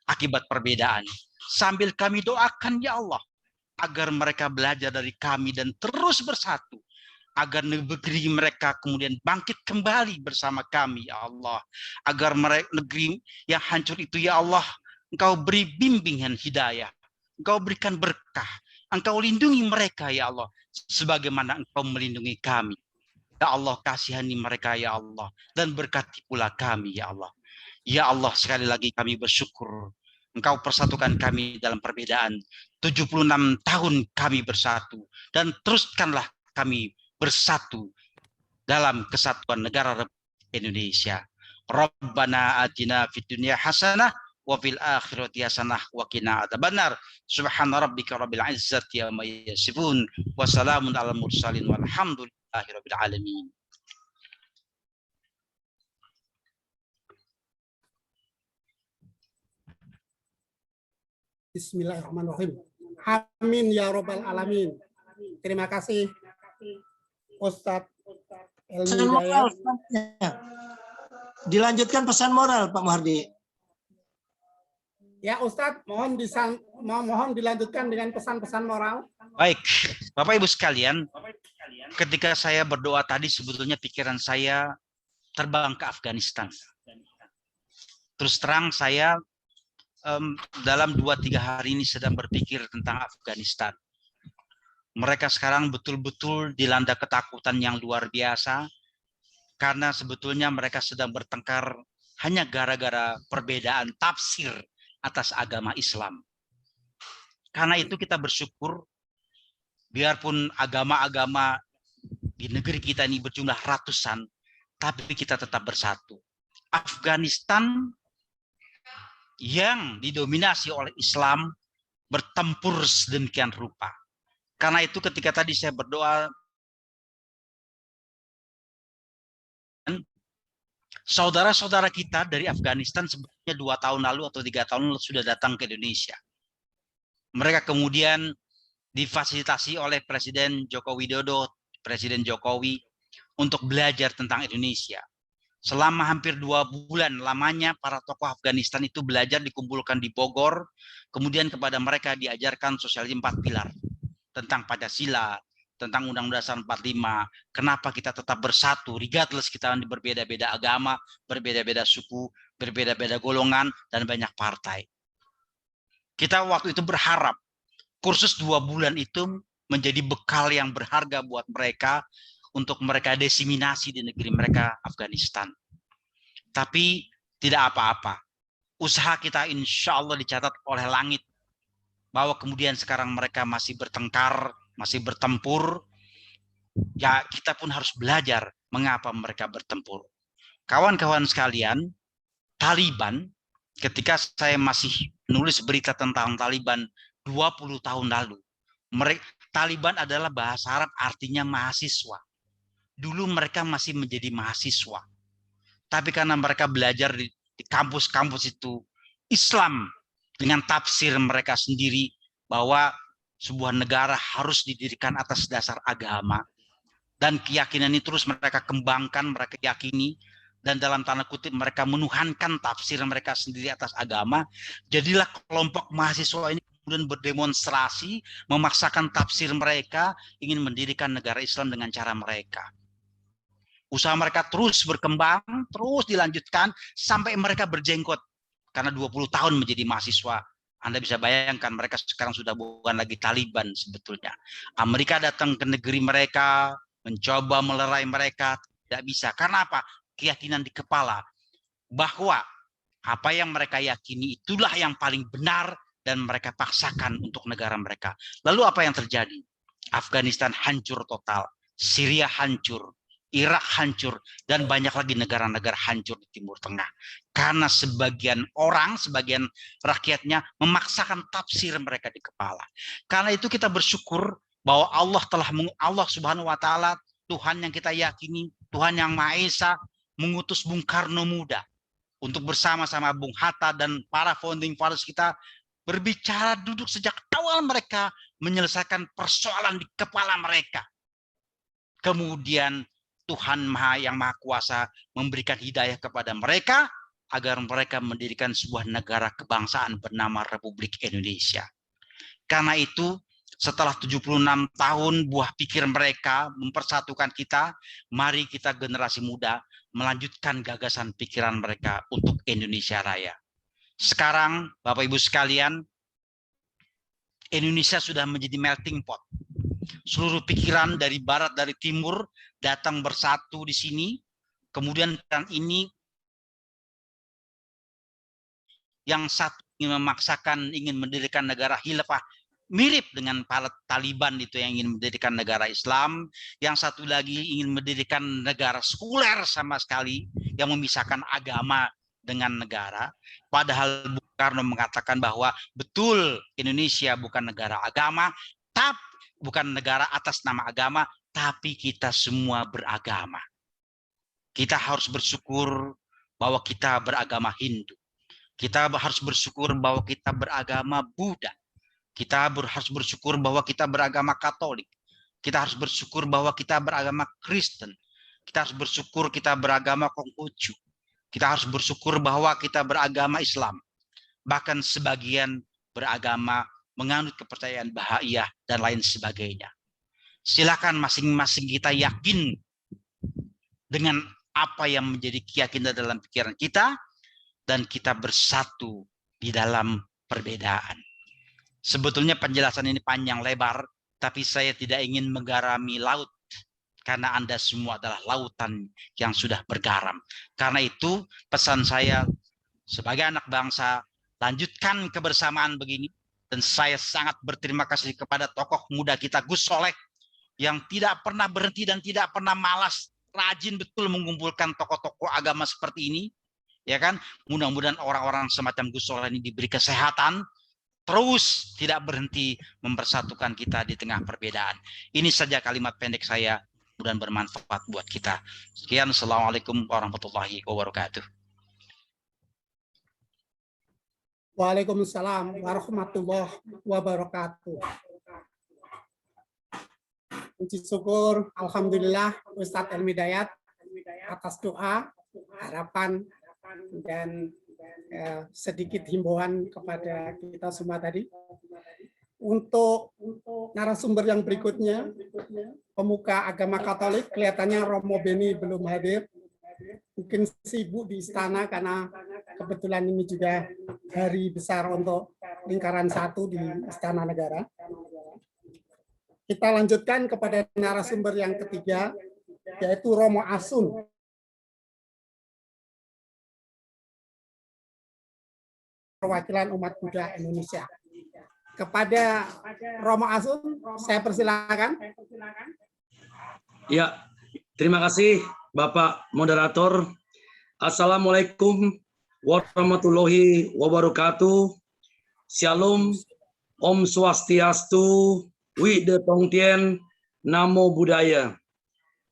akibat perbedaan. Sambil kami doakan ya Allah, agar mereka belajar dari kami dan terus bersatu, agar negeri mereka kemudian bangkit kembali bersama kami ya Allah. Agar mereka, negeri yang hancur itu ya Allah, Engkau beri bimbingan hidayah, Engkau berikan berkah, Engkau lindungi mereka ya Allah, sebagaimana Engkau melindungi kami. Ya Allah, kasihani mereka ya Allah, dan berkati pula kami ya Allah. Ya Allah, sekali lagi kami bersyukur Engkau persatukan kami dalam perbedaan. 76 tahun kami bersatu, dan teruskanlah kami bersatu dalam kesatuan negara Indonesia. Rabbana atina fid dunya hasanah wa fil akhirati hasanah wa qina adzabannar. Subhana rabbika rabbil izzati amma yasifun wa salamun alal mursalin walhamdulillahi rabbil alamin. Bismillahirrahmanirrahim. Amin ya Rabbal Alamin. Terima kasih Ustadz Elmi Jaya. Dilanjutkan pesan moral Pak Muhardi. Ya Ustadz, mohon dilanjutkan dengan pesan-pesan moral. Baik, Bapak Ibu sekalian, ketika saya berdoa tadi sebetulnya pikiran saya terbang ke Afghanistan. Terus terang saya dalam 2-3 hari ini sedang berpikir tentang Afghanistan. Mereka sekarang betul-betul dilanda ketakutan yang luar biasa, karena sebetulnya mereka sedang bertengkar hanya gara-gara perbedaan tafsir atas agama Islam. Karena itu kita bersyukur, biarpun agama-agama di negeri kita ini berjumlah ratusan, tapi kita tetap bersatu. Afghanistan yang didominasi oleh Islam bertempur sedemikian rupa. Karena itu ketika tadi saya berdoa, saudara-saudara kita dari Afghanistan sebetulnya 2 tahun lalu atau 3 tahun lalu sudah datang ke Indonesia. Mereka kemudian difasilitasi oleh Presiden Joko Widodo, Presiden Jokowi, untuk belajar tentang Indonesia. Selama hampir 2 bulan lamanya para tokoh Afghanistan itu belajar dikumpulkan di Bogor, kemudian kepada mereka diajarkan sosialisasi 4 pilar tentang Pancasila, tentang Undang-Undang Dasar 45, kenapa kita tetap bersatu, regardless kita berbeda-beda agama, berbeda-beda suku, berbeda-beda golongan, dan banyak partai. Kita waktu itu berharap kursus 2 bulan itu menjadi bekal yang berharga buat mereka untuk mereka diseminasi di negeri mereka, Afghanistan. Tapi tidak apa-apa. Usaha kita insya Allah dicatat oleh langit. Bahwa kemudian sekarang mereka masih bertengkar, masih bertempur. Ya kita pun harus belajar mengapa mereka bertempur. Kawan-kawan sekalian, Taliban, ketika saya masih nulis berita tentang Taliban 20 tahun lalu, Taliban adalah bahasa Arab artinya mahasiswa. Dulu mereka masih menjadi mahasiswa. Tapi karena mereka belajar di kampus-kampus itu Islam dengan tafsir mereka sendiri bahwa sebuah negara harus didirikan atas dasar agama. Dan keyakinan ini terus mereka kembangkan, mereka yakini. Dan dalam tanda kutip mereka menuhankan tafsir mereka sendiri atas agama. Jadilah kelompok mahasiswa ini kemudian berdemonstrasi, memaksakan tafsir mereka, ingin mendirikan negara Islam dengan cara mereka. Usaha mereka terus berkembang, terus dilanjutkan, sampai mereka berjenggot. Karena 20 tahun menjadi mahasiswa. Anda bisa bayangkan mereka sekarang sudah bukan lagi Taliban sebetulnya. Amerika datang ke negeri mereka, mencoba melerai mereka, tidak bisa. Karena apa? Keyakinan di kepala. Bahwa apa yang mereka yakini itulah yang paling benar dan mereka paksakan untuk negara mereka. Lalu apa yang terjadi? Afghanistan hancur total. Syria hancur. Irak hancur, dan banyak lagi negara-negara hancur di Timur Tengah. Karena sebagian orang, sebagian rakyatnya memaksakan tafsir mereka di kepala. Karena itu kita bersyukur bahwa Allah Subhanahu wa Ta'ala, Tuhan yang kita yakini, Tuhan yang Maha Esa, mengutus Bung Karno Muda untuk bersama-sama Bung Hatta dan para founding fathers kita berbicara, duduk sejak awal mereka menyelesaikan persoalan di kepala mereka. Kemudian Tuhan yang Maha Kuasa memberikan hidayah kepada mereka agar mereka mendirikan sebuah negara kebangsaan bernama Republik Indonesia. Karena itu, setelah 76 tahun buah pikir mereka mempersatukan kita, mari kita generasi muda melanjutkan gagasan pikiran mereka untuk Indonesia Raya. Sekarang, Bapak Ibu sekalian, Indonesia sudah menjadi melting pot. Seluruh pikiran dari barat, dari timur datang bersatu di sini. Kemudian ini yang satu ingin memaksakan, ingin mendirikan negara khilafah mirip dengan para Taliban itu yang ingin mendirikan negara Islam. Yang satu lagi ingin mendirikan negara sekuler sama sekali yang memisahkan agama dengan negara. Padahal Bung Karno mengatakan bahwa betul Indonesia bukan negara agama, tapi bukan negara atas nama agama, tapi kita semua beragama. Kita harus bersyukur bahwa kita beragama Hindu. Kita harus bersyukur bahwa kita beragama Buddha. Kita harus bersyukur bahwa kita beragama Katolik. Kita harus bersyukur bahwa kita beragama Kristen. Kita harus bersyukur kita beragama Konghucu. Kita harus bersyukur bahwa kita beragama Islam. Bahkan sebagian beragama menganut kepercayaan Bahaiyah dan lain sebagainya. Silakan masing-masing kita yakin dengan apa yang menjadi keyakinan dalam pikiran kita, dan kita bersatu di dalam perbedaan. Sebetulnya penjelasan ini panjang lebar, tapi saya tidak ingin menggarami laut, karena Anda semua adalah lautan yang sudah bergaram. Karena itu pesan saya sebagai anak bangsa, lanjutkan kebersamaan begini. Dan saya sangat berterima kasih kepada tokoh muda kita, Gus Soleh, yang tidak pernah berhenti dan tidak pernah malas, rajin betul mengumpulkan tokoh-tokoh agama seperti ini. Ya kan? Mudah-mudahan orang-orang semacam Gus Soleh ini diberi kesehatan, terus tidak berhenti mempersatukan kita di tengah perbedaan. Ini saja kalimat pendek saya, mudah-mudahan bermanfaat buat kita. Sekian, Assalamualaikum warahmatullahi wabarakatuh. Waalaikumsalam warahmatullahi wabarakatuh. Puji syukur, alhamdulillah Ustadz Elmi Dayat atas doa harapan dan sedikit himbauan kepada kita semua tadi. Untuk narasumber yang berikutnya, pemuka agama Katolik, kelihatannya Romo Beni belum hadir. Mungkin sibuk di istana karena kebetulan ini juga hari besar untuk lingkaran 1 di Istana Negara. Kita lanjutkan kepada narasumber yang ketiga, yaitu Romo Asun. Perwakilan umat Buddha Indonesia. Kepada Romo Asun, saya persilakan. Ya, terima kasih Bapak Moderator. Assalamualaikum warahmatullahi wabarakatuh. Shalom, Om Swastiastu, Wide Tongtien, Namo Buddhaya.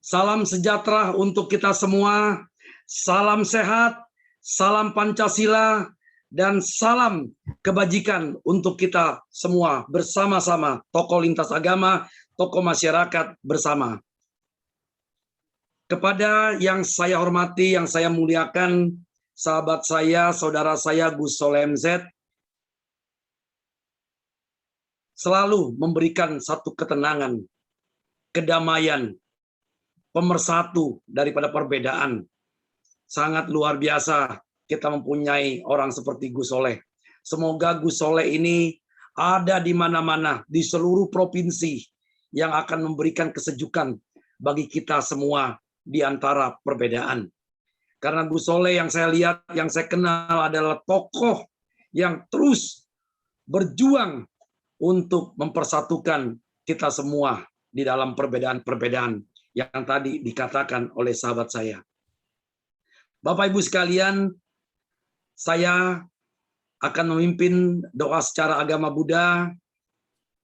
Salam sejahtera untuk kita semua. Salam sehat, salam Pancasila, dan salam kebajikan untuk kita semua bersama-sama, tokoh lintas agama, tokoh masyarakat bersama. Kepada yang saya hormati, yang saya muliakan, sahabat saya, saudara saya Gus Soleh MZ, selalu memberikan satu ketenangan, kedamaian, pemersatu daripada perbedaan. Sangat luar biasa kita mempunyai orang seperti Gus Soleh. Semoga Gus Soleh ini ada di mana-mana, di seluruh provinsi, yang akan memberikan kesejukan bagi kita semua di antara perbedaan. Karena Gus Soleh yang saya lihat, yang saya kenal adalah tokoh yang terus berjuang untuk mempersatukan kita semua di dalam perbedaan-perbedaan yang tadi dikatakan oleh sahabat saya. Bapak Ibu sekalian, saya akan memimpin doa secara agama Buddha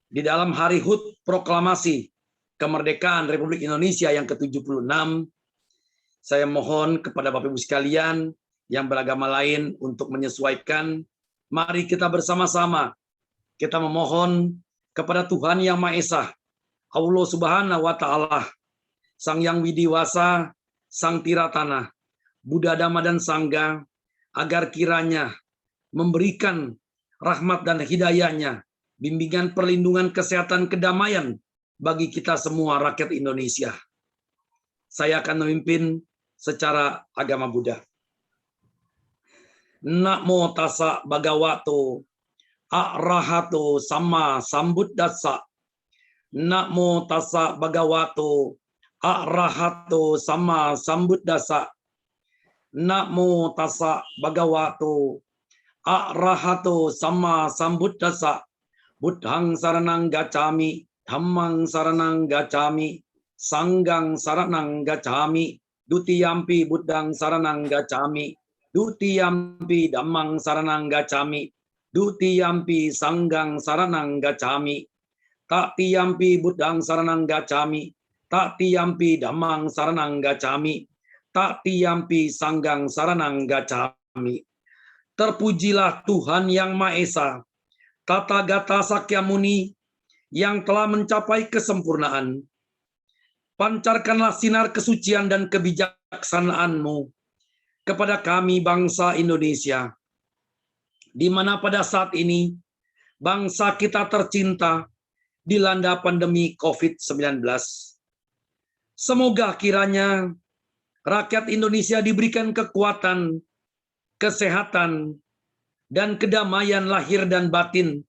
di dalam Hari HUT Proklamasi Kemerdekaan Republik Indonesia yang ke-76. Saya mohon kepada Bapak Ibu sekalian yang beragama lain untuk menyesuaikan. Mari kita bersama-sama kita memohon kepada Tuhan Yang Maha Esa, Allah Subhanahu wa Ta'ala, Sang Yang Widiwasa, Sang Tiratana, Buddha Dhamma dan Sangha, agar kiranya memberikan rahmat dan hidayahnya, bimbingan, perlindungan, kesehatan, kedamaian bagi kita semua rakyat Indonesia. Saya akan memimpin secara agama Buddha. Namo tassa bhagavato arahato sama sambuddhassa. Namo tassa bhagavato arahato sama sambuddhassa. Namo tassa bhagavato arahato sama sambuddhassa. Buddhang saranang gacchami, dhammang saranang gacchami, sanghang saranang gacchami, dutiyampi buddhang saranang gacchami, dutiyampi dhammang saranang gacchami, dutiyampi sanghang saranang gacchami, tatiyampi buddhang saranang gacchami, tatiyampi dhammang saranang gacchami, tatiyampi sanghang saranang gacchami. Terpujilah Tuhan Yang Maha Esa, Tathagata Sakyamuni, yang telah mencapai kesempurnaan. Pancarkanlah sinar kesucian dan kebijaksanaan-Mu kepada kami bangsa Indonesia, di mana pada saat ini bangsa kita tercinta dilanda pandemi COVID-19. Semoga kiranya rakyat Indonesia diberikan kekuatan, kesehatan, dan kedamaian lahir dan batin.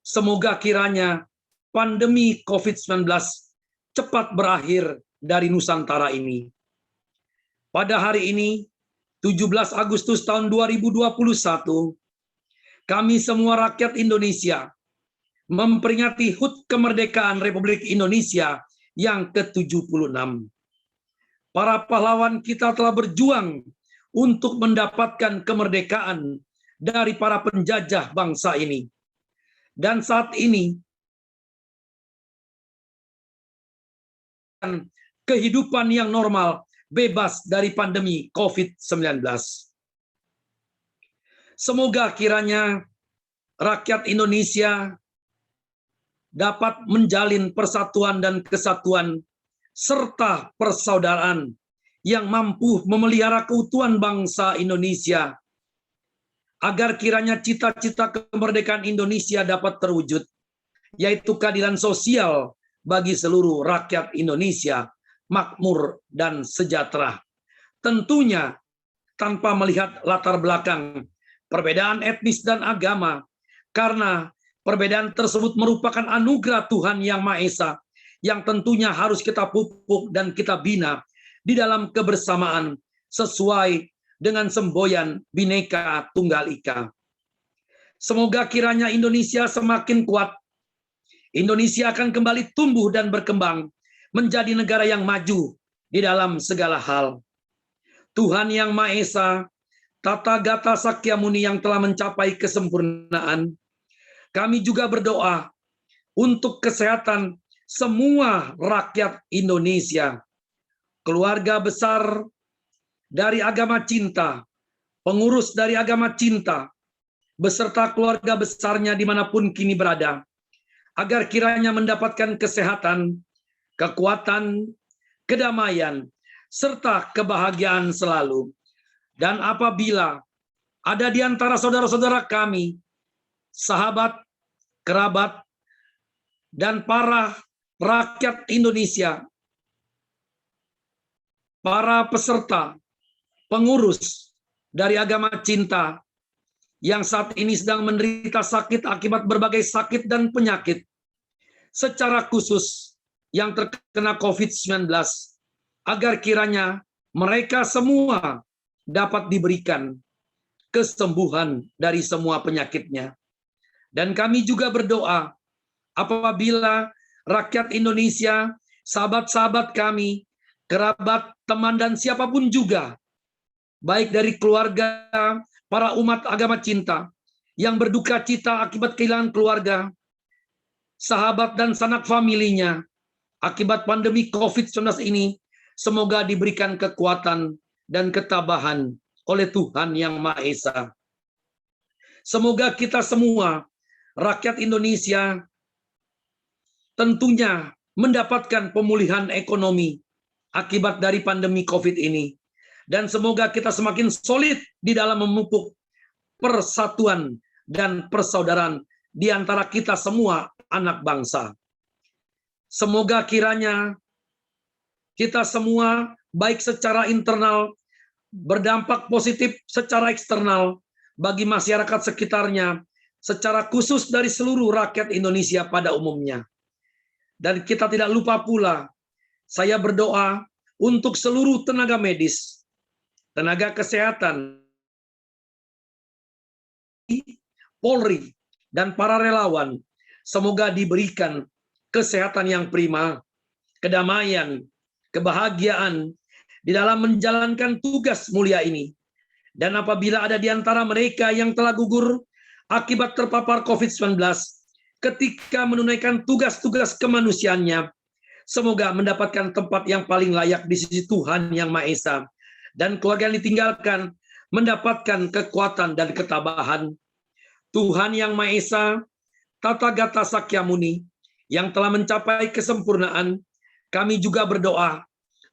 Semoga kiranya pandemi COVID-19 cepat berakhir dari Nusantara ini. Pada hari ini, 17 Agustus tahun 2021, kami semua rakyat Indonesia memperingati HUT Kemerdekaan Republik Indonesia yang ke-76. Para pahlawan kita telah berjuang untuk mendapatkan kemerdekaan dari para penjajah bangsa ini. Dan saat ini, kehidupan yang normal, bebas dari pandemi COVID-19. Semoga kiranya rakyat Indonesia dapat menjalin persatuan dan kesatuan serta persaudaraan yang mampu memelihara keutuhan bangsa Indonesia, agar kiranya cita-cita kemerdekaan Indonesia dapat terwujud, yaitu keadilan sosial bagi seluruh rakyat Indonesia, makmur dan sejahtera. Tentunya tanpa melihat latar belakang perbedaan etnis dan agama, karena perbedaan tersebut merupakan anugerah Tuhan Yang Maha Esa yang tentunya harus kita pupuk dan kita bina di dalam kebersamaan sesuai dengan semboyan Bhinneka Tunggal Ika. Semoga kiranya Indonesia semakin kuat. Indonesia akan kembali tumbuh dan berkembang menjadi negara yang maju di dalam segala hal. Tuhan Yang Maha Esa, Tathagata Sakyamuni yang telah mencapai kesempurnaan, kami juga berdoa untuk kesehatan semua rakyat Indonesia, keluarga besar dari agama cinta, pengurus dari agama cinta, beserta keluarga besarnya dimanapun kini berada, agar kiranya mendapatkan kesehatan, kekuatan, kedamaian, serta kebahagiaan selalu. Dan apabila ada di antara saudara-saudara kami, sahabat, kerabat, dan para rakyat Indonesia, para peserta, pengurus dari agama cinta yang saat ini sedang menderita sakit akibat berbagai sakit dan penyakit, secara khusus yang terkena COVID-19, agar kiranya mereka semua dapat diberikan kesembuhan dari semua penyakitnya. Dan kami juga berdoa apabila rakyat Indonesia, sahabat-sahabat kami, kerabat, teman, dan siapapun juga, baik dari keluarga, para umat agama cinta, yang berduka cita akibat kehilangan keluarga, sahabat dan sanak familinya, akibat pandemi COVID-19 ini, semoga diberikan kekuatan dan ketabahan oleh Tuhan Yang Maha Esa. Semoga kita semua, rakyat Indonesia, tentunya mendapatkan pemulihan ekonomi akibat dari pandemi COVID ini. Dan semoga kita semakin solid di dalam memupuk persatuan dan persaudaraan di antara kita semua anak bangsa. Semoga kiranya kita semua baik secara internal berdampak positif secara eksternal bagi masyarakat sekitarnya, secara khusus dari seluruh rakyat Indonesia pada umumnya. Dan kita tidak lupa pula, saya berdoa untuk seluruh tenaga medis, tenaga kesehatan, Polri, dan para relawan, semoga diberikan kesehatan yang prima, kedamaian, kebahagiaan di dalam menjalankan tugas mulia ini. Dan apabila ada di antara mereka yang telah gugur akibat terpapar COVID-19, ketika menunaikan tugas-tugas kemanusiaannya, semoga mendapatkan tempat yang paling layak di sisi Tuhan Yang Maha Esa. Dan keluarga yang ditinggalkan mendapatkan kekuatan dan ketabahan. Tuhan Yang Maha Esa, Tathagata Sakyamuni, yang telah mencapai kesempurnaan, kami juga berdoa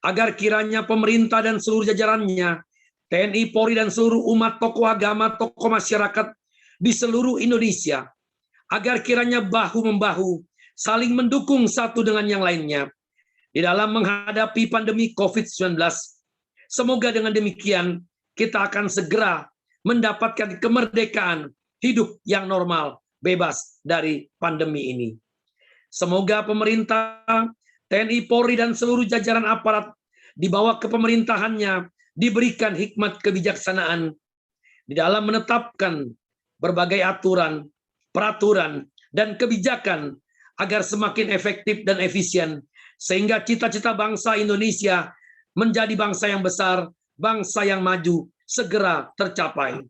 agar kiranya pemerintah dan seluruh jajarannya, TNI, Polri, dan seluruh umat, tokoh agama, tokoh masyarakat di seluruh Indonesia, agar kiranya bahu-membahu, saling mendukung satu dengan yang lainnya di dalam menghadapi pandemi COVID-19. Semoga dengan demikian kita akan segera mendapatkan kemerdekaan hidup yang normal, bebas dari pandemi ini. Semoga pemerintah, TNI, Polri, dan seluruh jajaran aparat di bawah kepemerintahannya diberikan hikmat kebijaksanaan di dalam menetapkan berbagai aturan, peraturan, dan kebijakan agar semakin efektif dan efisien, sehingga cita-cita bangsa Indonesia menjadi bangsa yang besar, bangsa yang maju, segera tercapai.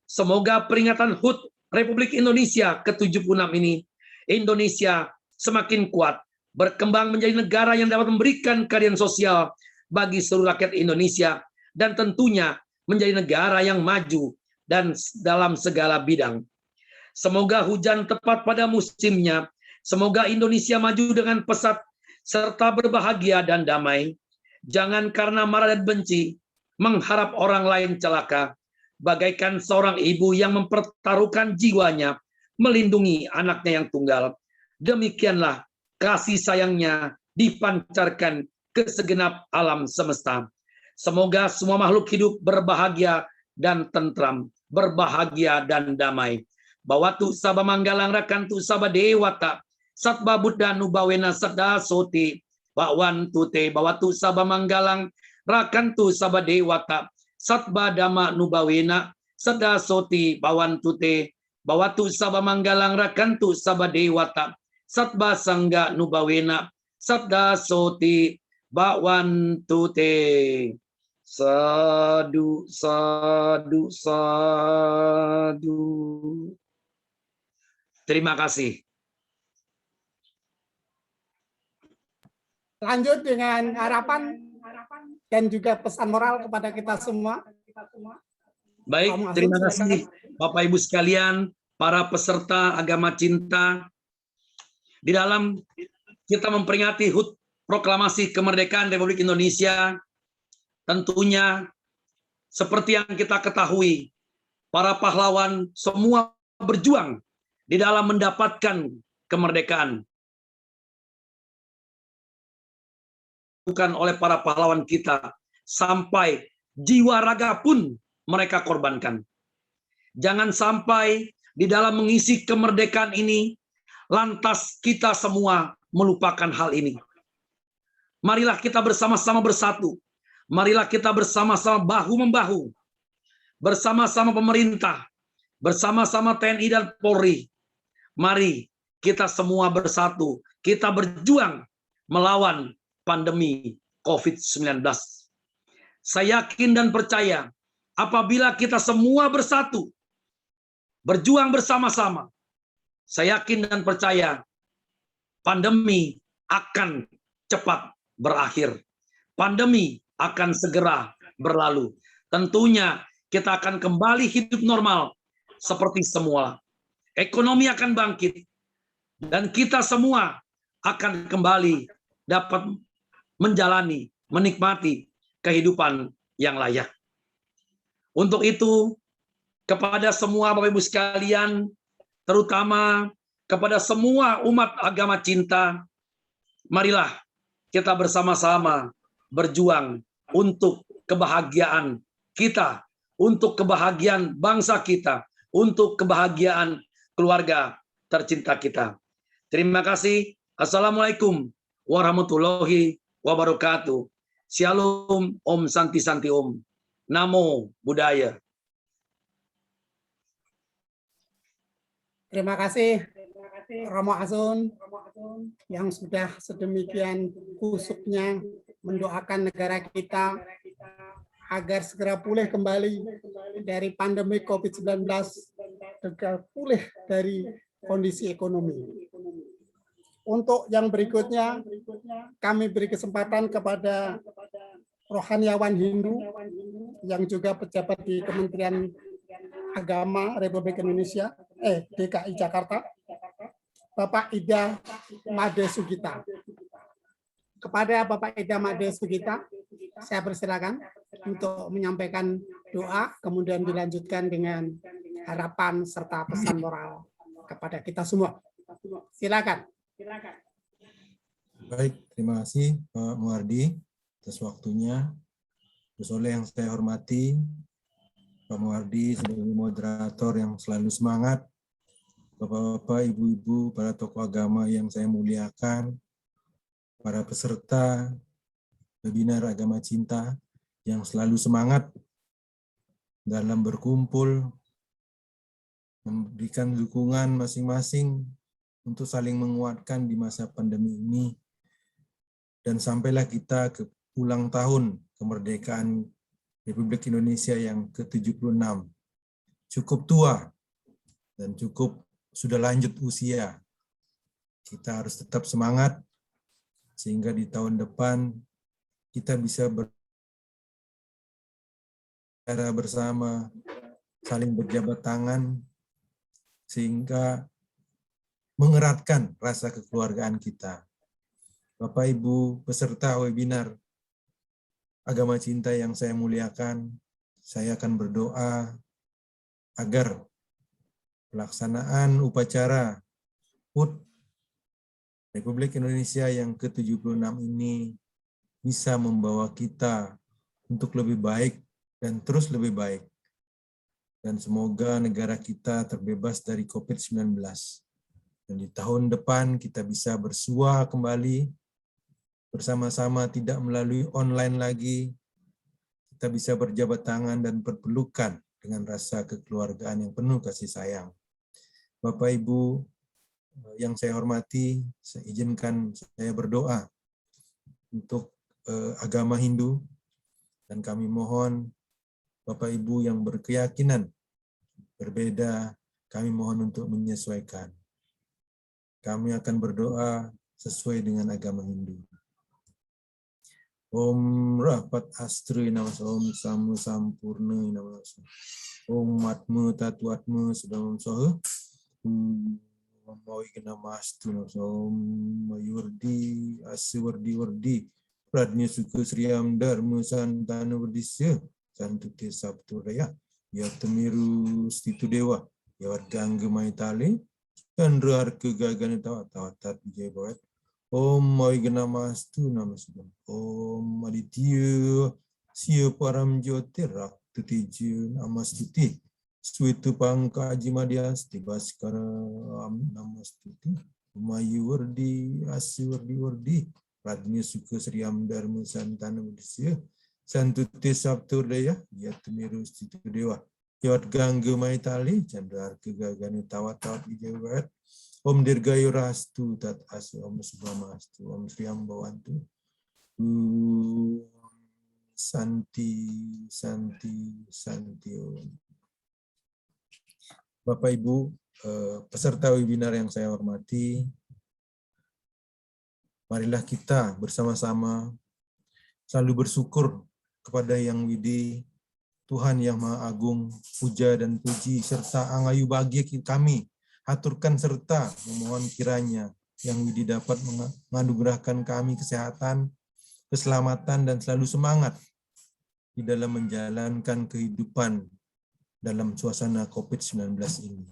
Semoga peringatan HUT Republik Indonesia ke-76 ini, Indonesia semakin kuat, berkembang menjadi negara yang dapat memberikan keadilan sosial bagi seluruh rakyat Indonesia, dan tentunya menjadi negara yang maju dan dalam segala bidang. Semoga hujan tepat pada musimnya, semoga Indonesia maju dengan pesat serta berbahagia dan damai. Jangan karena marah dan benci, mengharap orang lain celaka. Bagaikan seorang ibu yang mempertaruhkan jiwanya, melindungi anaknya yang tunggal. Demikianlah kasih sayangnya dipancarkan ke segenap alam semesta. Semoga semua makhluk hidup berbahagia dan tentram, berbahagia dan damai. Bawatu saba manggalang rakantu saba dewata, satba buddha nubawena sada soti, bakwan tute bawatu saba manggalang rakantu saba dewata, satba dama nubawena sada soti bawan tute, bawatu saba manggalang rakantu saba dewata, satba sangga nubawena sada soti bakwan tute. Sadu, sadu, sadu. Terima kasih. Lanjut dengan harapan dan juga pesan moral kepada kita semua. Baik, Kamu terima langsung kasih Bapak Ibu sekalian, para peserta agama cinta. Di dalam kita memperingati HUT Proklamasi Kemerdekaan Republik Indonesia, tentunya seperti yang kita ketahui, para pahlawan semua berjuang di dalam mendapatkan kemerdekaan. Bukan oleh para pahlawan kita, sampai jiwa raga pun mereka korbankan. Jangan sampai di dalam mengisi kemerdekaan ini, lantas kita semua melupakan hal ini. Marilah kita bersama-sama bersatu. Marilah kita bersama-sama bahu-membahu, bersama-sama pemerintah, bersama-sama TNI dan Polri. Mari kita semua bersatu, kita berjuang melawan pandemi COVID-19. Saya yakin dan percaya, apabila kita semua bersatu, berjuang bersama-sama, saya yakin dan percaya, pandemi akan cepat berakhir. Pandemi akan segera berlalu. Tentunya kita akan kembali hidup normal seperti semula. Ekonomi akan bangkit dan kita semua akan kembali dapat menjalani, menikmati kehidupan yang layak. Untuk itu, kepada semua Bapak Ibu sekalian, terutama kepada semua umat agama cinta, marilah kita bersama-sama berjuang untuk kebahagiaan kita, untuk kebahagiaan bangsa kita, untuk kebahagiaan keluarga tercinta kita. Terima kasih. Assalamualaikum warahmatullahi wabarakatuh. Shalom, Om Santi Santi Om. Namo Buddhaya. Terima kasih Romo Asun yang sudah sedemikian kusuknya mendoakan negara kita agar segera pulih kembali dari pandemi COVID-19, segera pulih dari kondisi ekonomi. Untuk yang berikutnya, kami beri kesempatan kepada rohaniawan Hindu yang juga pejabat di Kementerian Agama Republik Indonesia, DKI Jakarta, Bapak Ida Made Sugita. Kepada Bapak Ida Made Sugita, saya persilakan untuk menyampaikan doa, kemudian dilanjutkan dengan harapan serta pesan moral kepada kita semua. Silakan. Baik, terima kasih Pak Muardi atas waktunya. Terus oleh yang saya hormati, Pak Muardi sebagai moderator yang selalu semangat, Bapak-bapak, ibu-ibu, para tokoh agama yang saya muliakan, para peserta webinar Agama Cinta yang selalu semangat dalam berkumpul, memberikan dukungan masing-masing untuk saling menguatkan di masa pandemi ini. Dan sampailah kita ke ulang tahun kemerdekaan Republik Indonesia yang ke-76. Cukup tua dan cukup sudah lanjut usia. Kita harus tetap semangat sehingga di tahun depan kita bisa berbicara bersama, saling berjabat tangan, sehingga mengeratkan rasa kekeluargaan kita. Bapak Ibu peserta webinar agama cinta yang saya muliakan, saya akan berdoa agar pelaksanaan upacara HUT Republik Indonesia yang ke-76 ini bisa membawa kita untuk lebih baik dan terus lebih baik. Dan semoga negara kita terbebas dari COVID-19. Dan di tahun depan kita bisa bersua kembali, bersama-sama tidak melalui online lagi, kita bisa berjabat tangan dan berpelukan dengan rasa kekeluargaan yang penuh kasih sayang. Bapak Ibu yang saya hormati, saya izinkan saya berdoa untuk agama Hindu, dan kami mohon Bapak Ibu yang berkeyakinan berbeda, kami mohon untuk menyesuaikan. Kami akan berdoa sesuai dengan agama Hindu. Om Rapat Astri Namasa Om Samu Sampurna Namasa Om Atma Tatuatma Sedam Soha Om Mawi Namastu Namasa Om Mayurdi Asiwardi Wardi Pradnya Suka Sriam Dharma Santana Berdisya Santuti Sabtu Raya Ya Temiru Stitu Dewa Ya Wargangga Maitali Chandra Harka Gagana Tawatat Vijay Bhavat Om Maigana-mastu Namaskar. Om Aditya Sia Param Jyotir Rakti Namastuti. Suitu Pangka Ajimadyasti Baskara Namastuti. Mayuwardi Asiwardi Wardi. Radnya Suka Sriam Dharma Santana Berdisya. Santuti Sabturdaya. Yatmiru Stitu Dewa. Yawat Gangga Maitali. Chandra Harka Gagana Tawat Vijay Bhavat. Om Dirgayu Rastu Tat Asu Om Subhamastu Om Sriam Bhavantu Santi Santi Santi Om. Bapak Ibu peserta webinar yang saya hormati, marilah kita bersama-sama selalu bersyukur kepada Yang Widi, Tuhan yang Maha Agung, puja dan puji serta angayu bahagia kami aturkan serta memohon kiranya Yang Widi dapat menganugerahkan kami kesehatan, keselamatan, dan selalu semangat di dalam menjalankan kehidupan dalam suasana COVID-19 ini.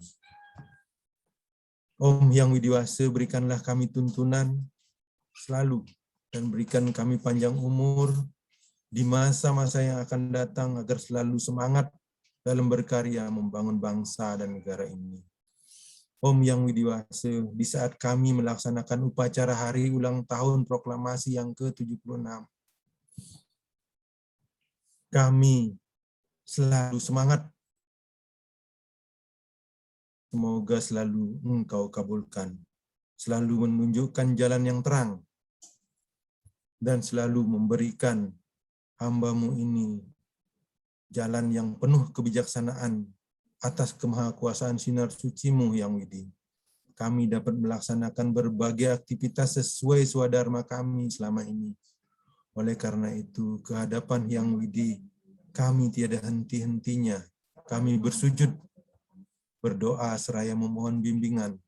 Om Yang Widiwasa, berikanlah kami tuntunan selalu dan berikan kami panjang umur di masa-masa yang akan datang agar selalu semangat dalam berkarya membangun bangsa dan negara ini. Om Yang Widiwasa, di saat kami melaksanakan upacara hari ulang tahun proklamasi yang ke-76, kami selalu semangat. Semoga selalu Engkau kabulkan, selalu menunjukkan jalan yang terang, dan selalu memberikan hamba-Mu ini jalan yang penuh kebijaksanaan atas kemahakuasaan sinar suci-Mu Yang Widi. Kami dapat melaksanakan berbagai aktivitas sesuai swadharma kami selama ini. Oleh karena itu, kehadapan Yang Widi, kami tiada henti-hentinya. Kami bersujud, berdoa seraya memohon bimbingan,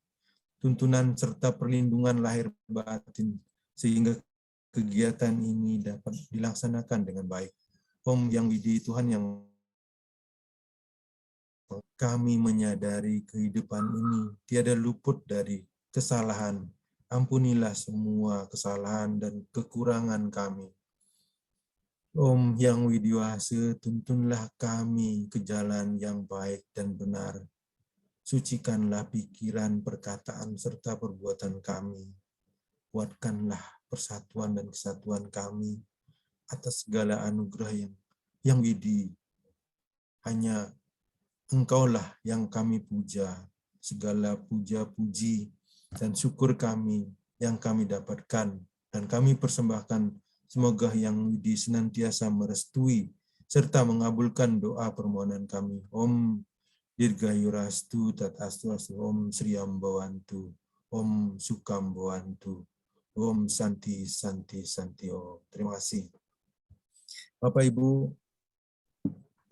tuntunan serta perlindungan lahir batin, sehingga kegiatan ini dapat dilaksanakan dengan baik. Om Yang Widi, Tuhan yang kami menyadari kehidupan ini tiada luput dari kesalahan. Ampunilah semua kesalahan dan kekurangan kami. Om Yang Widiwasa, tuntunlah kami ke jalan yang baik dan benar. Sucikanlah pikiran, perkataan, serta perbuatan kami. Kuatkanlah persatuan dan kesatuan kami atas segala anugerah yang Widi. Hanya Engkaulah yang kami puja, segala puja-puji dan syukur kami yang kami dapatkan dan kami persembahkan. Semoga Yang Widi senantiasa merestui serta mengabulkan doa permohonan kami. Om Dirgayu Rastu Tat Astu Astu Om Sriam Bhavantu Om Sukam Bhavantu Om Santi Santi Santi Om. Terima kasih. Bapak Ibu,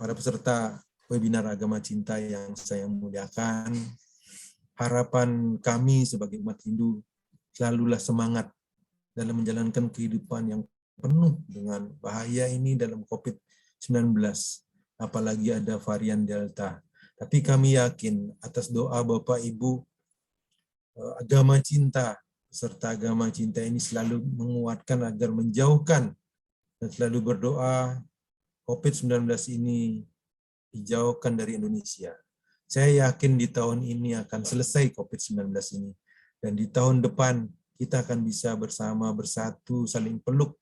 para peserta webinar Agama Cinta yang saya muliakan, harapan kami sebagai umat Hindu selalulah semangat dalam menjalankan kehidupan yang penuh dengan bahaya ini dalam COVID-19, apalagi ada varian Delta. Tapi kami yakin atas doa Bapak Ibu, agama cinta, serta agama cinta ini selalu menguatkan agar menjauhkan dan selalu berdoa COVID-19 ini dijauhkan dari Indonesia. Saya yakin di tahun ini akan selesai COVID-19 ini. Dan di tahun depan kita akan bisa bersama, bersatu, saling peluk,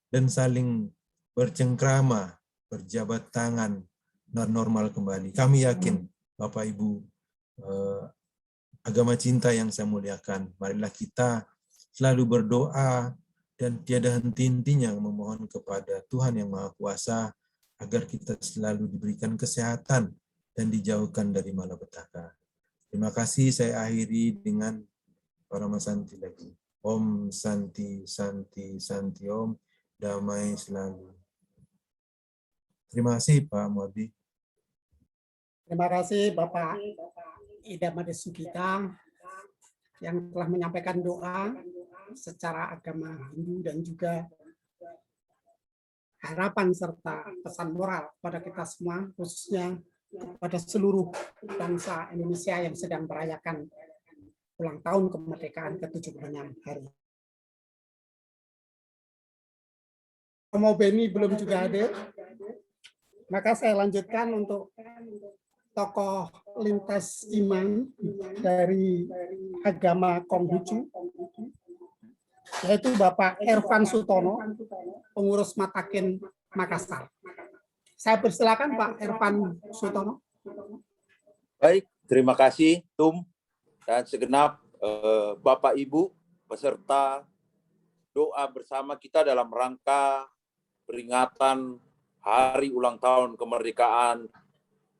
dan saling bercengkrama, berjabat tangan, dan normal kembali. Kami yakin, Bapak Ibu, agama cinta yang saya muliakan, marilah kita selalu berdoa dan tiada henti-hentinya memohon kepada Tuhan Yang Maha Kuasa agar kita selalu diberikan kesehatan dan dijauhkan dari malapetaka. Terima kasih, saya akhiri dengan Parama Santi lagi. Om Santi, Santi, Santi Om, damai selalu. Terima kasih Pak Muadi. Terima kasih Bapak Idam Adesugita yang telah menyampaikan doa secara agama Hindu dan juga harapan serta pesan moral kepada kita semua, khususnya kepada seluruh bangsa Indonesia yang sedang merayakan ulang tahun kemerdekaan ke-76 hari. Romo Beni belum juga hadir, maka saya lanjutkan untuk tokoh lintas iman dari agama Konghucu, yaitu Bapak Ervan Sutono, pengurus Matakin Makassar. Saya persilakan Pak Ervan Sutono. Baik, terima kasih Tum dan segenap Bapak Ibu peserta doa bersama kita dalam rangka peringatan Hari Ulang Tahun Kemerdekaan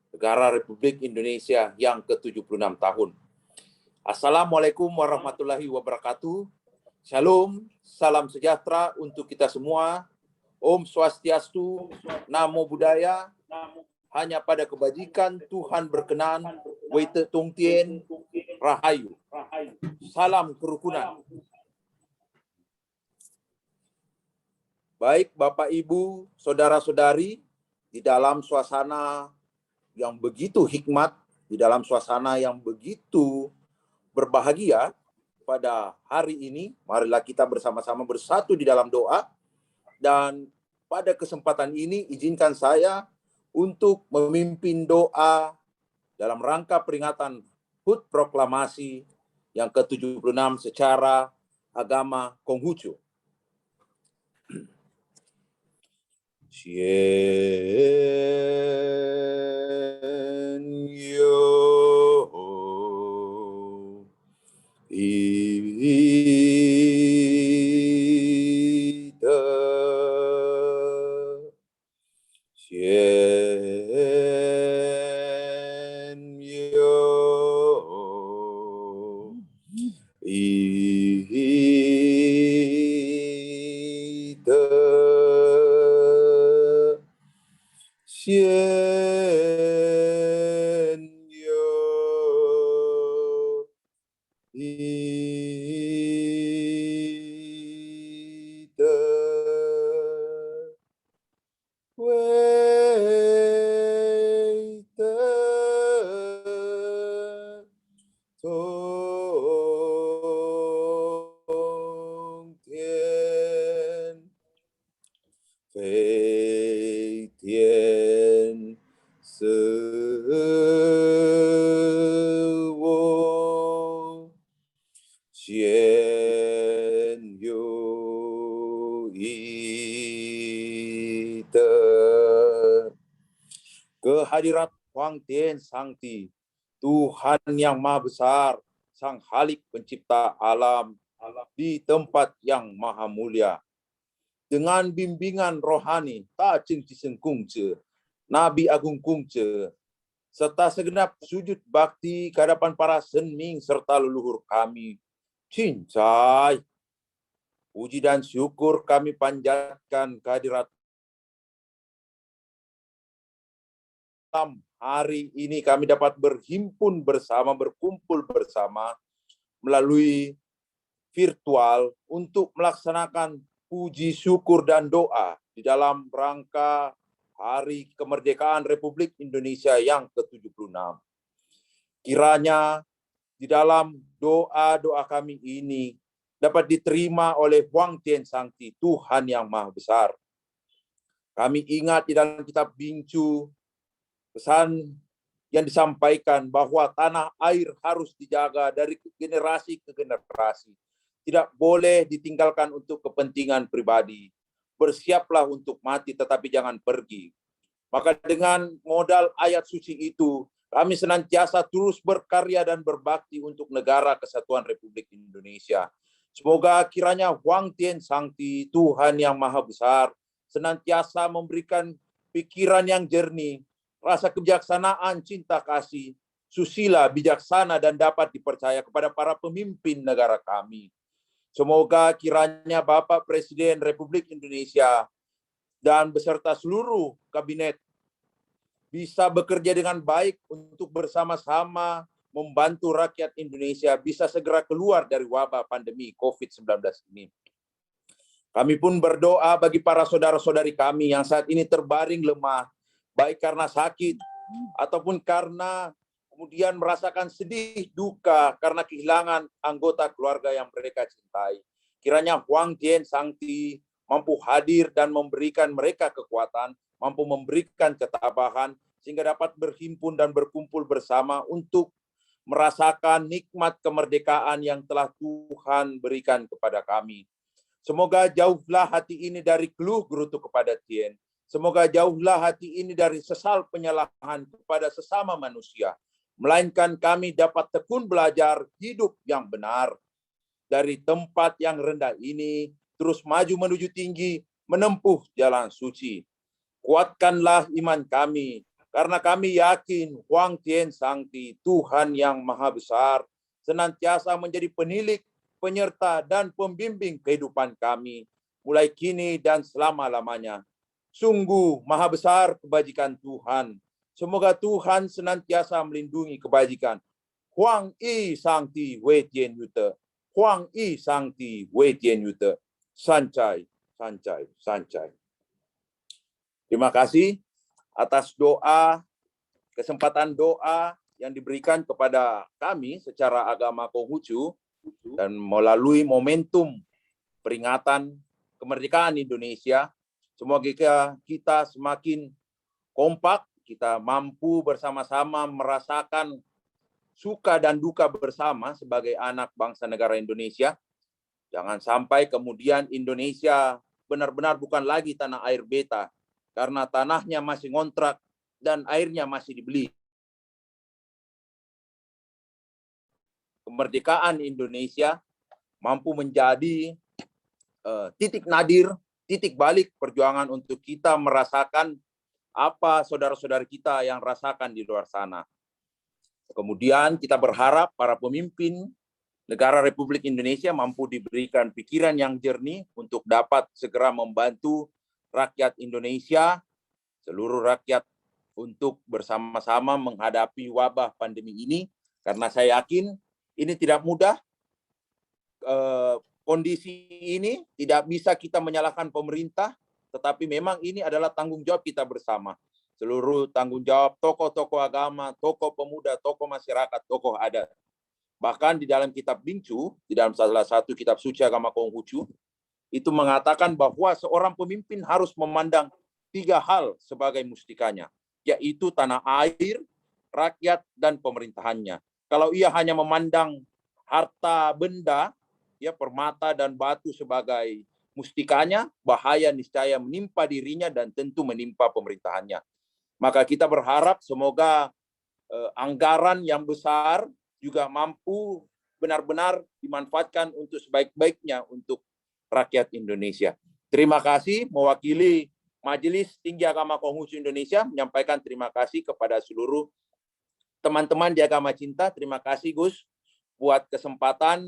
Negara Republik Indonesia yang ke-76 tahun. Assalamualaikum warahmatullahi wabarakatuh. Shalom, salam sejahtera untuk kita semua. Om Swastiastu, Namo Buddhaya, hanya pada kebajikan Tuhan berkenan, Wete Tungtien, Rahayu. Salam kerukunan. Baik Bapak Ibu, Saudara-saudari, di dalam suasana yang begitu hikmat, di dalam suasana yang begitu berbahagia pada hari ini, marilah kita bersama-sama bersatu di dalam doa. Dan pada kesempatan ini izinkan saya untuk memimpin doa dalam rangka peringatan HUT Proklamasi yang ke-76 secara agama Konghucu. Xian yo ita xian yo ita xian yo ita weita tongtien fei tien sewo xian yo ita. Kehadirat Huang Tien Sangti, Tuhan yang Maha Besar, Sang Halik Pencipta alam di tempat yang maha mulia. Dengan bimbingan rohani, Ta Ching Ciseng Kungce, Nabi Agung Kungce, serta segenap sujud bakti ke hadapan para senming serta leluhur kami, cincai, puji dan syukur kami panjatkan kehadirat hari ini kami dapat berhimpun bersama, berkumpul bersama melalui virtual untuk melaksanakan puji syukur dan doa di dalam rangka Hari Kemerdekaan Republik Indonesia yang ke-76. Kiranya di dalam doa-doa kami ini dapat diterima oleh Huang Tian Sangti, Tuhan yang Maha Besar. Kami ingat di dalam kitab Bingcu, pesan yang disampaikan bahwa tanah air harus dijaga dari generasi ke generasi. Tidak boleh ditinggalkan untuk kepentingan pribadi. Bersiaplah untuk mati tetapi jangan pergi. Maka dengan modal ayat suci itu, kami senantiasa terus berkarya dan berbakti untuk negara kesatuan Republik Indonesia. Semoga kiranya Huang Tian Sangti, Tuhan yang Maha Besar, senantiasa memberikan pikiran yang jernih, rasa kebijaksanaan, cinta kasih, susila, bijaksana, dan dapat dipercaya kepada para pemimpin negara kami. Semoga kiranya Bapak Presiden Republik Indonesia dan beserta seluruh kabinet bisa bekerja dengan baik untuk bersama-sama membantu rakyat Indonesia bisa segera keluar dari wabah pandemi COVID-19 ini. Kami pun berdoa bagi para saudara-saudari kami yang saat ini terbaring lemah, baik karena sakit ataupun karena kemudian merasakan sedih, duka karena kehilangan anggota keluarga yang mereka cintai. Kiranya Huang Tian Sangti mampu hadir dan memberikan mereka kekuatan, mampu memberikan ketabahan, sehingga dapat berhimpun dan berkumpul bersama untuk merasakan nikmat kemerdekaan yang telah Tuhan berikan kepada kami. Semoga jauhlah hati ini dari keluh gerutu kepada Tien. Semoga jauhlah hati ini dari sesal penyalahan kepada sesama manusia. Melainkan kami dapat tekun belajar hidup yang benar. Dari tempat yang rendah ini, terus maju menuju tinggi, menempuh jalan suci. Kuatkanlah iman kami, karena kami yakin Huang Tian Sangti, Tuhan yang Maha Besar, senantiasa menjadi penilik, penyerta, dan pembimbing kehidupan kami, mulai kini dan selama-lamanya. Sungguh maha besar kebajikan Tuhan. Semoga Tuhan senantiasa melindungi kebajikan. Huang Yi Sangti Wei Tian Yute. Huang Yi Sangti Wei Tian Yute. Sancai, sancai, sancai. Terima kasih atas doa, kesempatan doa yang diberikan kepada kami secara agama Konghucu dan melalui momentum peringatan kemerdekaan Indonesia. Semoga kita semakin kompak, kita mampu bersama-sama merasakan suka dan duka bersama sebagai anak bangsa negara Indonesia. Jangan sampai kemudian Indonesia benar-benar bukan lagi tanah air beta, karena tanahnya masih ngontrak dan airnya masih dibeli. Kemerdekaan Indonesia mampu menjadi titik nadir, titik balik perjuangan untuk kita merasakan apa saudara-saudari kita yang rasakan di luar sana. Kemudian kita berharap para pemimpin negara Republik Indonesia mampu diberikan pikiran yang jernih untuk dapat segera membantu rakyat Indonesia, seluruh rakyat untuk bersama-sama menghadapi wabah pandemi ini, karena saya yakin ini tidak mudah. Kondisi ini tidak bisa kita menyalahkan pemerintah, tetapi memang ini adalah tanggung jawab kita bersama. Seluruh tanggung jawab tokoh-tokoh agama, tokoh pemuda, tokoh masyarakat, tokoh adat. Bahkan di dalam kitab Bingcu, di dalam salah satu kitab suci agama Konghucu, itu mengatakan bahwa seorang pemimpin harus memandang 3 hal sebagai mustikanya, yaitu tanah air, rakyat, dan pemerintahannya. Kalau ia hanya memandang harta benda, ya permata dan batu sebagai mustikanya, bahaya niscaya menimpa dirinya dan tentu menimpa pemerintahannya. Maka kita berharap semoga anggaran yang besar juga mampu benar-benar dimanfaatkan untuk sebaik-baiknya untuk rakyat Indonesia. Terima kasih, mewakili Majelis Tinggi Agama Konghucu Indonesia menyampaikan terima kasih kepada seluruh teman-teman di Agama Cinta. Terima kasih Gus buat kesempatan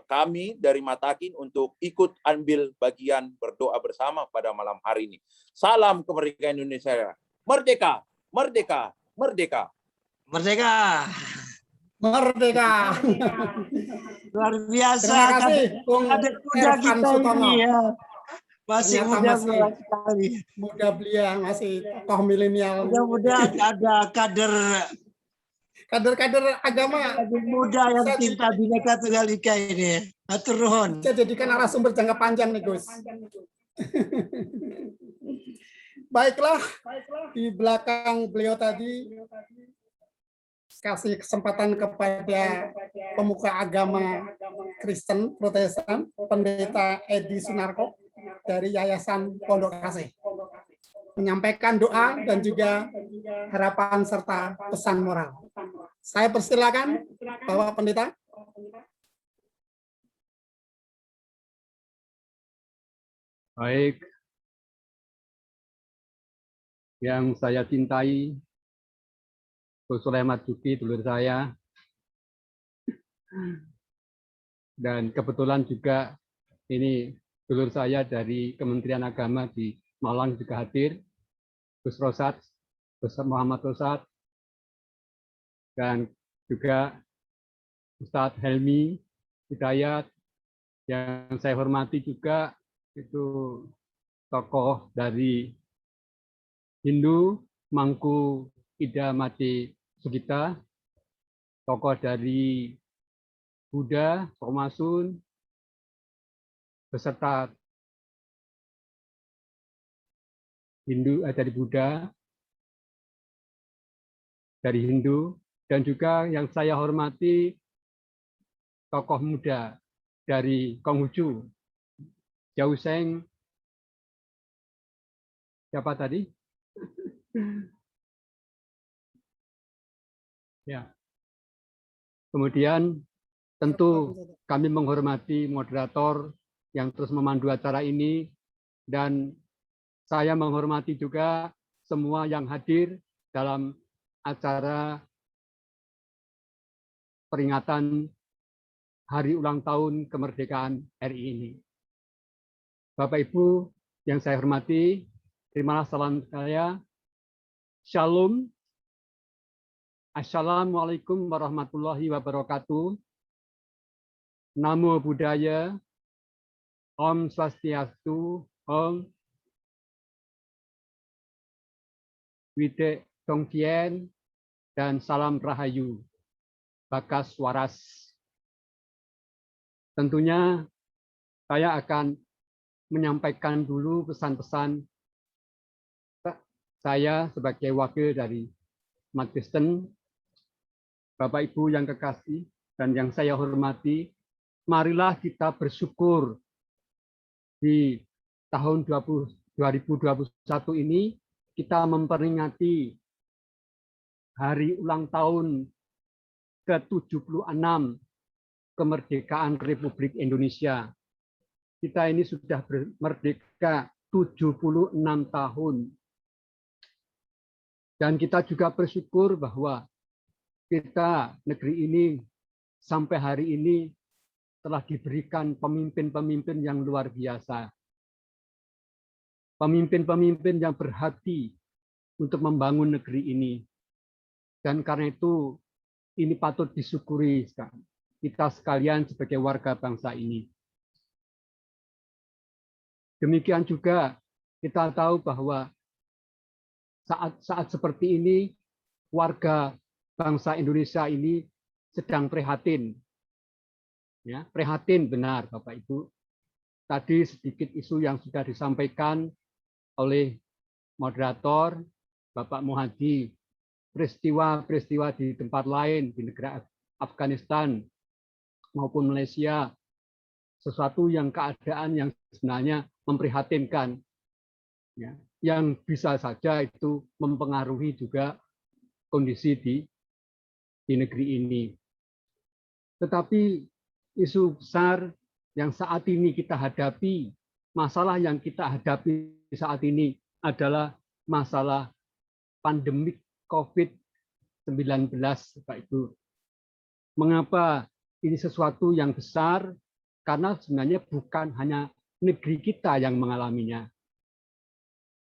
kami dari Matakin untuk ikut ambil bagian berdoa bersama pada malam hari ini. Salam kemerdekaan Indonesia. Merdeka, merdeka, merdeka. Merdeka. Merdeka. Luar biasa. Terima kasih, Bung Ada kuda Irfan kita Sutono. ini ya. Masih Ternyata muda masih sekali. muda belia, masih tokoh milenial. Mudah-mudahan ada Kader-kader agama muda yang bisa cinta Bhinneka Tunggal Ika ini. Atur nuhun. bisa jadikan narasumber jangka panjang nih Gus. Baiklah, di belakang beliau tadi kasih kesempatan kepada pemuka agama Kristen Protestan, Pendeta Edi Sunarko dari Yayasan Pondok Kasih, menyampaikan doa dan juga harapan serta pesan moral. Saya persilakan Bapak Pendeta. Baik, yang saya cintai, Gus Sulaiman Juki, dulur saya, dan kebetulan juga ini dulur saya dari Kementerian Agama di Malang juga hadir, Gus Rosat, Gus Muhammad Rosat, dan juga Ustadz Helmi Hidayat, yang saya hormati juga itu tokoh dari Hindu, Mangku Ida Mati Sugita, tokoh dari Buddha, Somasun, beserta Hindu dari Buddha, dari Hindu, dan juga yang saya hormati tokoh muda dari Konghucu, Jauh Seng, siapa tadi? Ya. Kemudian tentu kami menghormati moderator yang terus memandu acara ini, dan saya menghormati juga semua yang hadir dalam acara peringatan Hari Ulang Tahun Kemerdekaan RI ini. Bapak Ibu yang saya hormati, terimalah salam saya. Shalom. Assalamualaikum warahmatullahi wabarakatuh. Namo Buddhaya. Om Swastiastu. Om Wide Tongkien. Dan salam Rahayu. Bakas Waras. Tentunya saya akan menyampaikan dulu pesan-pesan saya sebagai wakil dari umat Kristen. Bapak Ibu yang kekasih dan yang saya hormati, marilah kita bersyukur di tahun 2021 ini kita memperingati Hari Ulang Tahun ke-76 Kemerdekaan Republik Indonesia. Kita ini sudah merdeka 76 tahun. Dan kita juga bersyukur bahwa kita, negeri ini, sampai hari ini telah diberikan pemimpin-pemimpin yang luar biasa. Pemimpin-pemimpin yang berhati untuk membangun negeri ini. Dan karena itu, ini patut disyukuri kita sekalian sebagai warga bangsa ini. Demikian juga kita tahu bahwa saat seperti ini, warga bangsa Indonesia ini sedang prihatin. Ya, prihatin benar Bapak Ibu. Tadi sedikit isu yang sudah disampaikan oleh moderator Bapak Muhadi, peristiwa-peristiwa di tempat lain di negara Afghanistan maupun Malaysia, sesuatu yang keadaan yang sebenarnya memprihatinkan, ya, yang bisa saja itu mempengaruhi juga kondisi di negeri ini. Tetapi isu besar yang saat ini kita hadapi, masalah yang kita hadapi saat ini adalah masalah pandemik COVID-19, Bapak Ibu. Mengapa ini sesuatu yang besar? Karena sebenarnya bukan hanya negeri kita yang mengalaminya.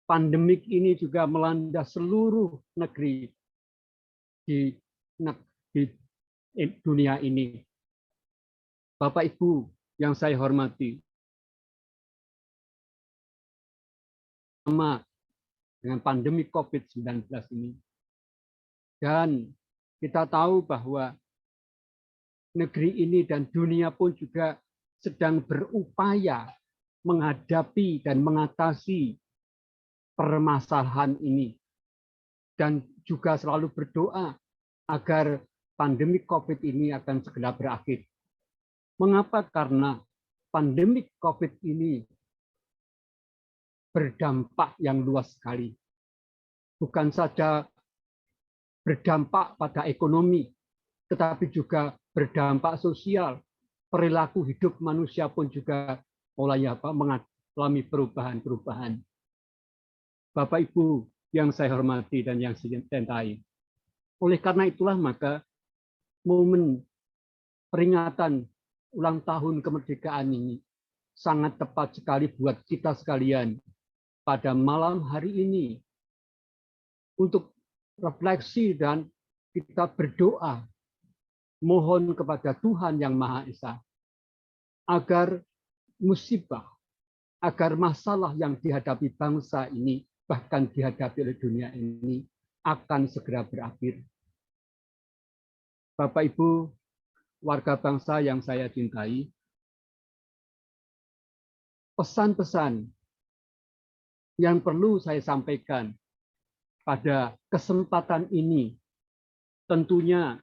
Pandemik ini juga melanda seluruh negeri di dunia ini. Bapak Ibu yang saya hormati, bersama dengan pandemi COVID-19 ini. Dan kita tahu bahwa negeri ini dan dunia pun juga sedang berupaya menghadapi dan mengatasi permasalahan ini. Dan juga selalu berdoa agar pandemi COVID ini akan segera berakhir. Mengapa? Karena pandemi COVID ini berdampak yang luas sekali. Bukan saja berdampak pada ekonomi, tetapi juga berdampak sosial. Perilaku hidup manusia pun juga mulai mengalami perubahan-perubahan. Bapak Ibu yang saya hormati dan yang saya cintai. Oleh karena itulah maka momen peringatan ulang tahun kemerdekaan ini sangat tepat sekali buat kita sekalian pada malam hari ini untuk refleksi dan kita berdoa mohon kepada Tuhan Yang Maha Esa agar musibah, agar masalah yang dihadapi bangsa ini bahkan dihadapi oleh dunia ini akan segera berakhir. Bapak Ibu, warga bangsa yang saya cintai, pesan-pesan yang perlu saya sampaikan pada kesempatan ini tentunya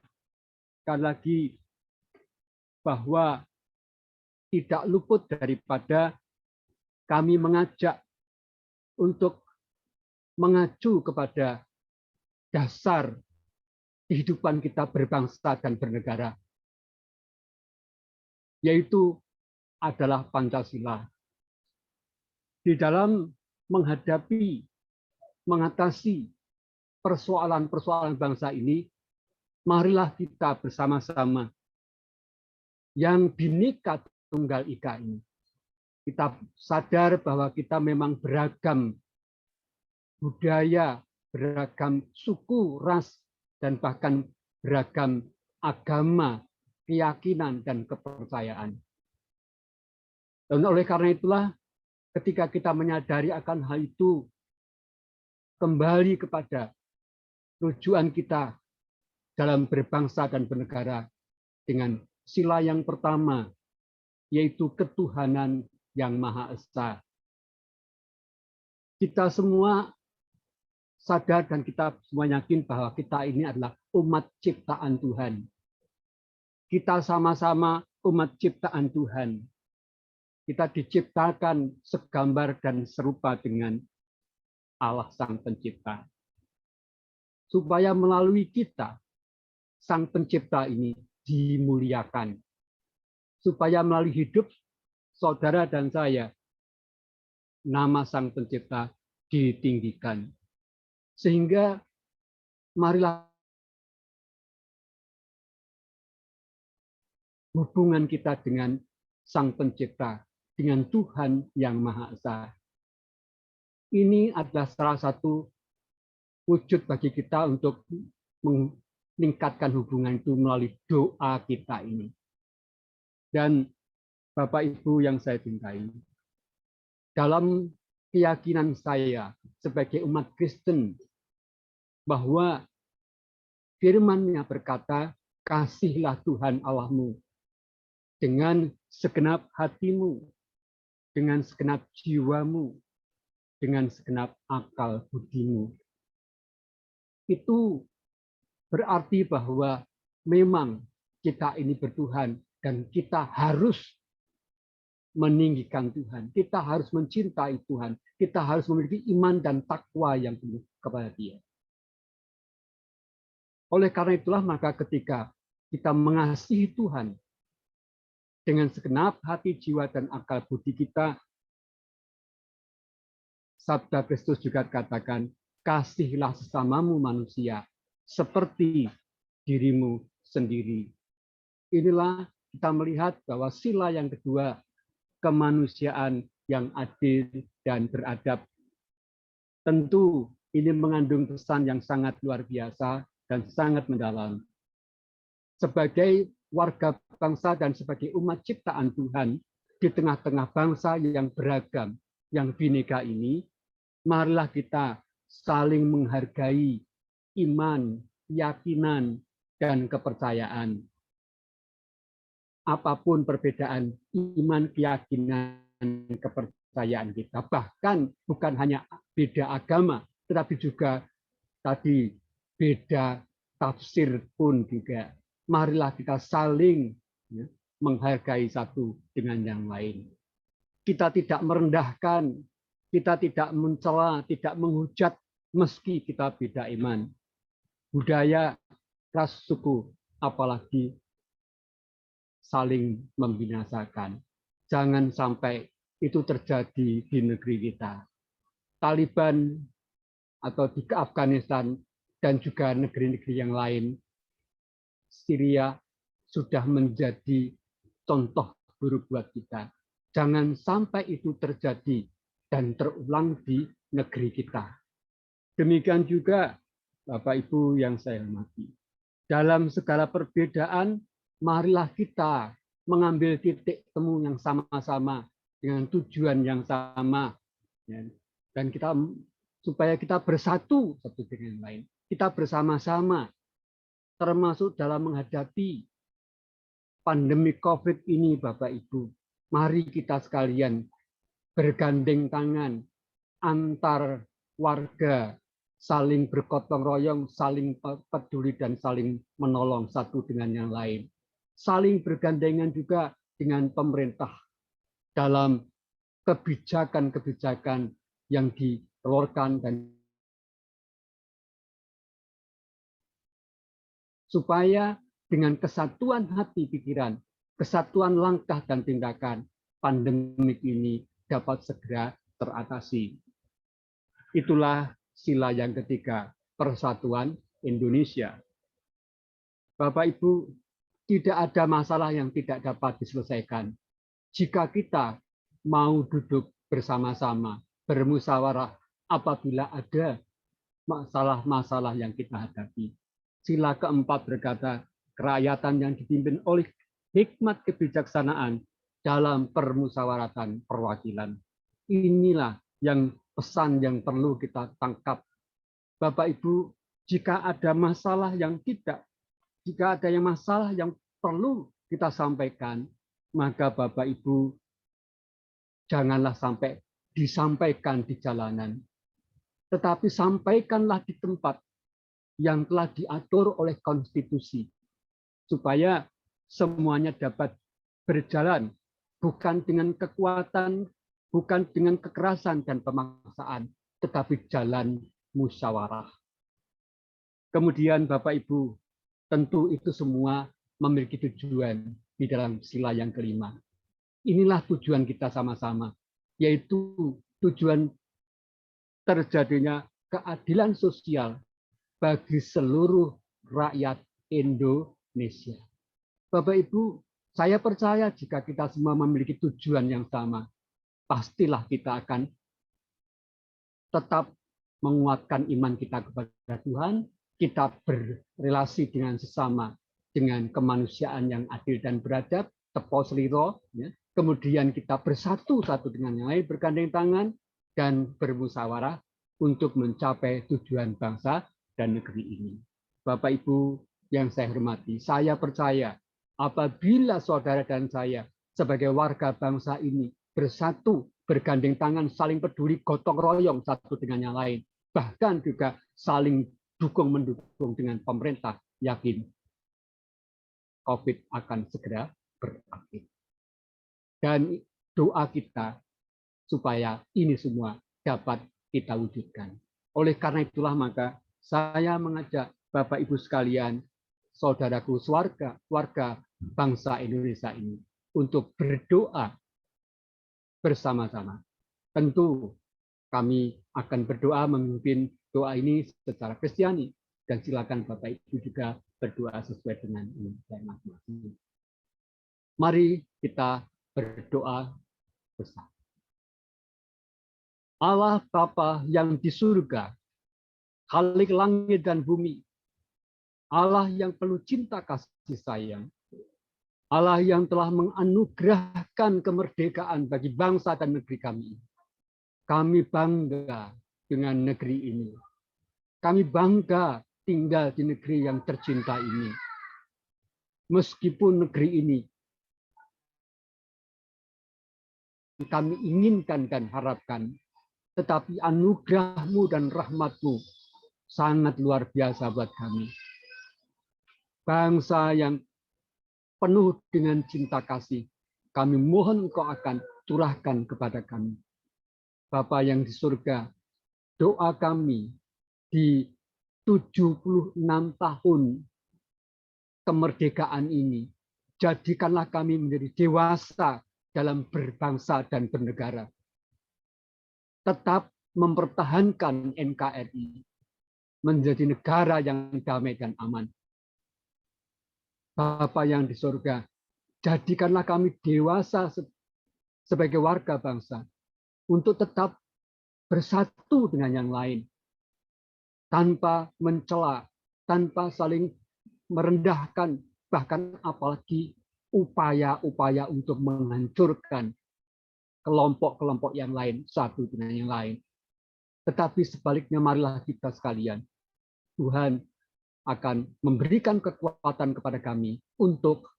sekali lagi bahwa tidak luput daripada kami mengajak untuk mengacu kepada dasar kehidupan kita berbangsa dan bernegara, yaitu adalah Pancasila. Di dalam menghadapi, mengatasi persoalan-persoalan bangsa ini, marilah kita bersama-sama yang Bhinneka Tunggal Ika ini. Kita sadar bahwa kita memang beragam budaya, beragam suku, ras, dan bahkan beragam agama, keyakinan, dan kepercayaan. Dan oleh karena itulah, ketika kita menyadari akan hal itu, kembali kepada tujuan kita dalam berbangsa dan bernegara dengan sila yang pertama, yaitu ketuhanan yang Maha Esa. Kita semua sadar dan kita semua yakin bahwa kita ini adalah umat ciptaan Tuhan. Kita sama-sama umat ciptaan Tuhan. Kita diciptakan segambar dan serupa dengan Allah Sang Pencipta. Supaya melalui kita, Sang Pencipta ini dimuliakan. Supaya melalui hidup saudara dan saya, nama Sang Pencipta ditinggikan. Sehingga marilah hubungan kita dengan Sang Pencipta, dengan Tuhan Yang Maha Esa. Ini adalah salah satu wujud bagi kita untuk meningkatkan hubungan itu melalui doa kita ini. Dan Bapak Ibu yang saya cintai, dalam keyakinan saya sebagai umat Kristen, bahwa firman-Nya berkata, kasihlah Tuhan Allahmu dengan segenap hatimu, dengan segenap jiwamu, dengan segenap akal budimu. Itu berarti bahwa memang kita ini bertuhan dan kita harus meninggikan Tuhan. Kita harus mencintai Tuhan. Kita harus memiliki iman dan takwa yang penuh kepada Dia. Oleh karena itulah maka ketika kita mengasihi Tuhan dengan segenap hati, jiwa, dan akal budi kita, Sabda Kristus juga katakan, kasihlah sesamamu manusia seperti dirimu sendiri. Inilah kita melihat bahwa sila yang kedua, kemanusiaan yang adil dan beradab. Tentu ini mengandung pesan yang sangat luar biasa dan sangat mendalam. Sebagai warga bangsa dan sebagai umat ciptaan Tuhan di tengah-tengah bangsa yang beragam, yang bineka ini, marilah kita saling menghargai iman, keyakinan, dan kepercayaan. Apapun perbedaan iman, keyakinan, kepercayaan kita, bahkan bukan hanya beda agama, tetapi juga tadi beda tafsir pun juga. Marilah kita saling menghargai satu dengan yang lain. Kita tidak merendahkan, kita tidak mencela, tidak menghujat meski kita beda iman, budaya, ras, suku, apalagi saling membinasakan. Jangan sampai itu terjadi di negeri kita. Taliban atau di Afghanistan dan juga negeri-negeri yang lain, Syria sudah menjadi contoh buruk buat kita. Jangan sampai itu terjadi dan terulang di negeri kita. Demikian juga Bapak Ibu yang saya hormati. Dalam segala perbedaan, marilah kita mengambil titik temu yang sama-sama dengan tujuan yang sama, dan kita supaya kita bersatu satu dengan yang lain. Kita bersama-sama, termasuk dalam menghadapi pandemi COVID ini, Bapak Ibu. Mari kita sekalian bergandeng tangan antar warga, saling bergotong royong, saling peduli dan saling menolong satu dengan yang lain. Saling bergandengan juga dengan pemerintah dalam kebijakan-kebijakan yang dikeluarkan dan supaya dengan kesatuan hati pikiran, kesatuan langkah dan tindakan, pandemik ini dapat segera teratasi. Itulah sila yang ketiga, persatuan Indonesia. Bapak Ibu, tidak ada masalah yang tidak dapat diselesaikan jika kita mau duduk bersama-sama, bermusyawarah apabila ada masalah-masalah yang kita hadapi. Sila keempat berkata, kerakyatan yang dipimpin oleh hikmat kebijaksanaan dalam permusyawaratan perwakilan. Inilah yang pesan yang perlu kita tangkap. Bapak Ibu, jika ada masalah yang perlu kita sampaikan, maka Bapak Ibu janganlah sampai disampaikan di jalanan, tetapi sampaikanlah di tempat yang telah diatur oleh konstitusi, supaya semuanya dapat berjalan, bukan dengan kekuatan, bukan dengan kekerasan dan pemaksaan, tetapi jalan musyawarah. Kemudian Bapak Ibu, tentu itu semua memiliki tujuan di dalam sila yang kelima. Inilah tujuan kita sama-sama, yaitu tujuan terjadinya keadilan sosial bagi seluruh rakyat Indonesia. Bapak Ibu, saya percaya jika kita semua memiliki tujuan yang sama, pastilah kita akan tetap menguatkan iman kita kepada Tuhan, kita berrelasi dengan sesama, dengan kemanusiaan yang adil dan beradab, tepo seliro, kemudian kita bersatu satu dengan yang lain, bergandeng tangan, dan bermusyawarah untuk mencapai tujuan bangsa dan negeri ini. Bapak Ibu yang saya hormati, saya percaya apabila saudara dan saya sebagai warga bangsa ini bersatu, bergandeng tangan, saling peduli, gotong royong satu dengan yang lain, bahkan juga saling dukung-mendukung dengan pemerintah, yakin COVID akan segera berakhir. Dan doa kita supaya ini semua dapat kita wujudkan. Oleh karena itulah maka saya mengajak Bapak Ibu sekalian, saudaraku warga bangsa Indonesia ini untuk berdoa bersama-sama. Tentu kami akan berdoa memimpin doa ini secara Kristiani, dan silakan Bapak Ibu juga berdoa sesuai dengan ini. Mari kita berdoa bersama. Allah Bapa yang di surga, Khalik langit dan bumi, Allah yang penuh cinta kasih sayang, Allah yang telah menganugerahkan kemerdekaan bagi bangsa dan negeri kami. Kami bangga dengan negeri ini. Kami bangga tinggal di negeri yang tercinta ini. Meskipun negeri ini kami inginkan dan harapkan, tetapi anugerah-Mu dan rahmat-Mu sangat luar biasa buat kami. Bangsa yang penuh dengan cinta kasih, kami mohon Engkau akan curahkan kepada kami. Bapa yang di surga, doa kami di 76 tahun kemerdekaan ini, jadikanlah kami menjadi dewasa dalam berbangsa dan bernegara. Tetap mempertahankan NKRI menjadi negara yang damai dan aman. Bapa yang di surga, jadikanlah kami dewasa sebagai warga bangsa untuk tetap bersatu dengan yang lain, tanpa mencela, tanpa saling merendahkan, bahkan apalagi upaya-upaya untuk menghancurkan kelompok-kelompok yang lain satu dengan yang lain. Tetapi sebaliknya, marilah kita sekalian, Tuhan akan memberikan kekuatan kepada kami untuk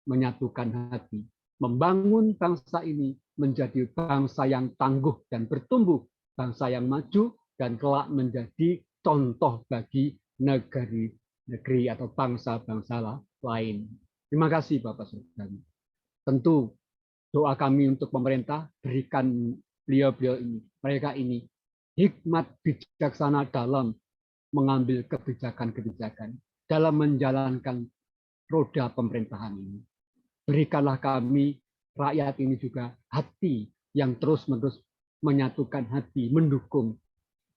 menyatukan hati, membangun bangsa ini menjadi bangsa yang tangguh dan bertumbuh, bangsa yang maju dan kelak menjadi contoh bagi negeri atau bangsa-bangsa lain. Terima kasih Bapak Saudara. Tentu doa kami untuk pemerintah, berikan beliau-beliau ini, mereka ini hikmat bijaksana dalam mengambil kebijakan-kebijakan, dalam menjalankan roda pemerintahan ini. Berikanlah kami, rakyat ini juga hati yang terus-menerus menyatukan hati, mendukung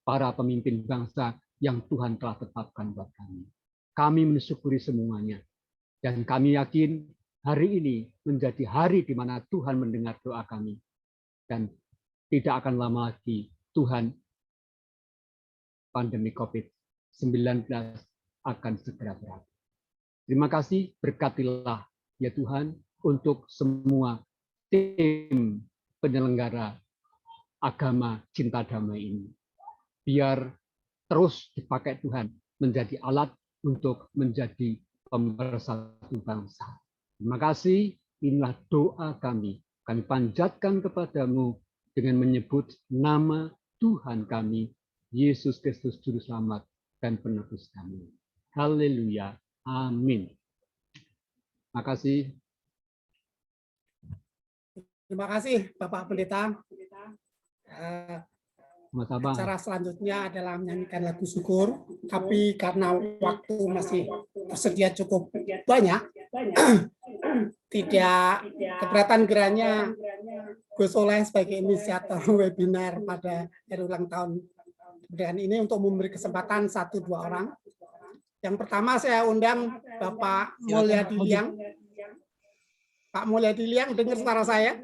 para pemimpin bangsa yang Tuhan telah tetapkan buat kami. Kami mensyukuri semuanya. Dan kami yakin hari ini menjadi hari di mana Tuhan mendengar doa kami. Dan tidak akan lama lagi Tuhan pandemi COVID-19 akan segera berakhir. Terima kasih, berkatilah ya Tuhan untuk semua tim penyelenggara agama cinta damai ini. Biar terus dipakai Tuhan menjadi alat untuk menjadi pemersatu bangsa. Terima kasih, inilah doa kami. Kami panjatkan kepadamu dengan menyebut nama Tuhan kami, Yesus Kristus Juru Selamat dan Penebus kami. Haleluya. Amin. Terima kasih. Terima kasih Bapak Pendeta. Acara selanjutnya adalah menyanyikan lagu syukur, tapi karena waktu masih tersedia cukup banyak, tidak keberatan kiranya Gus Soleh sebagai inisiator webinar pada hari ulang tahun kemerdekaan ini untuk memberi kesempatan 1-2 orang. Yang pertama saya undang Bapak Mulyadi Liang. Pak Mulyadi Liang, dengar suara saya?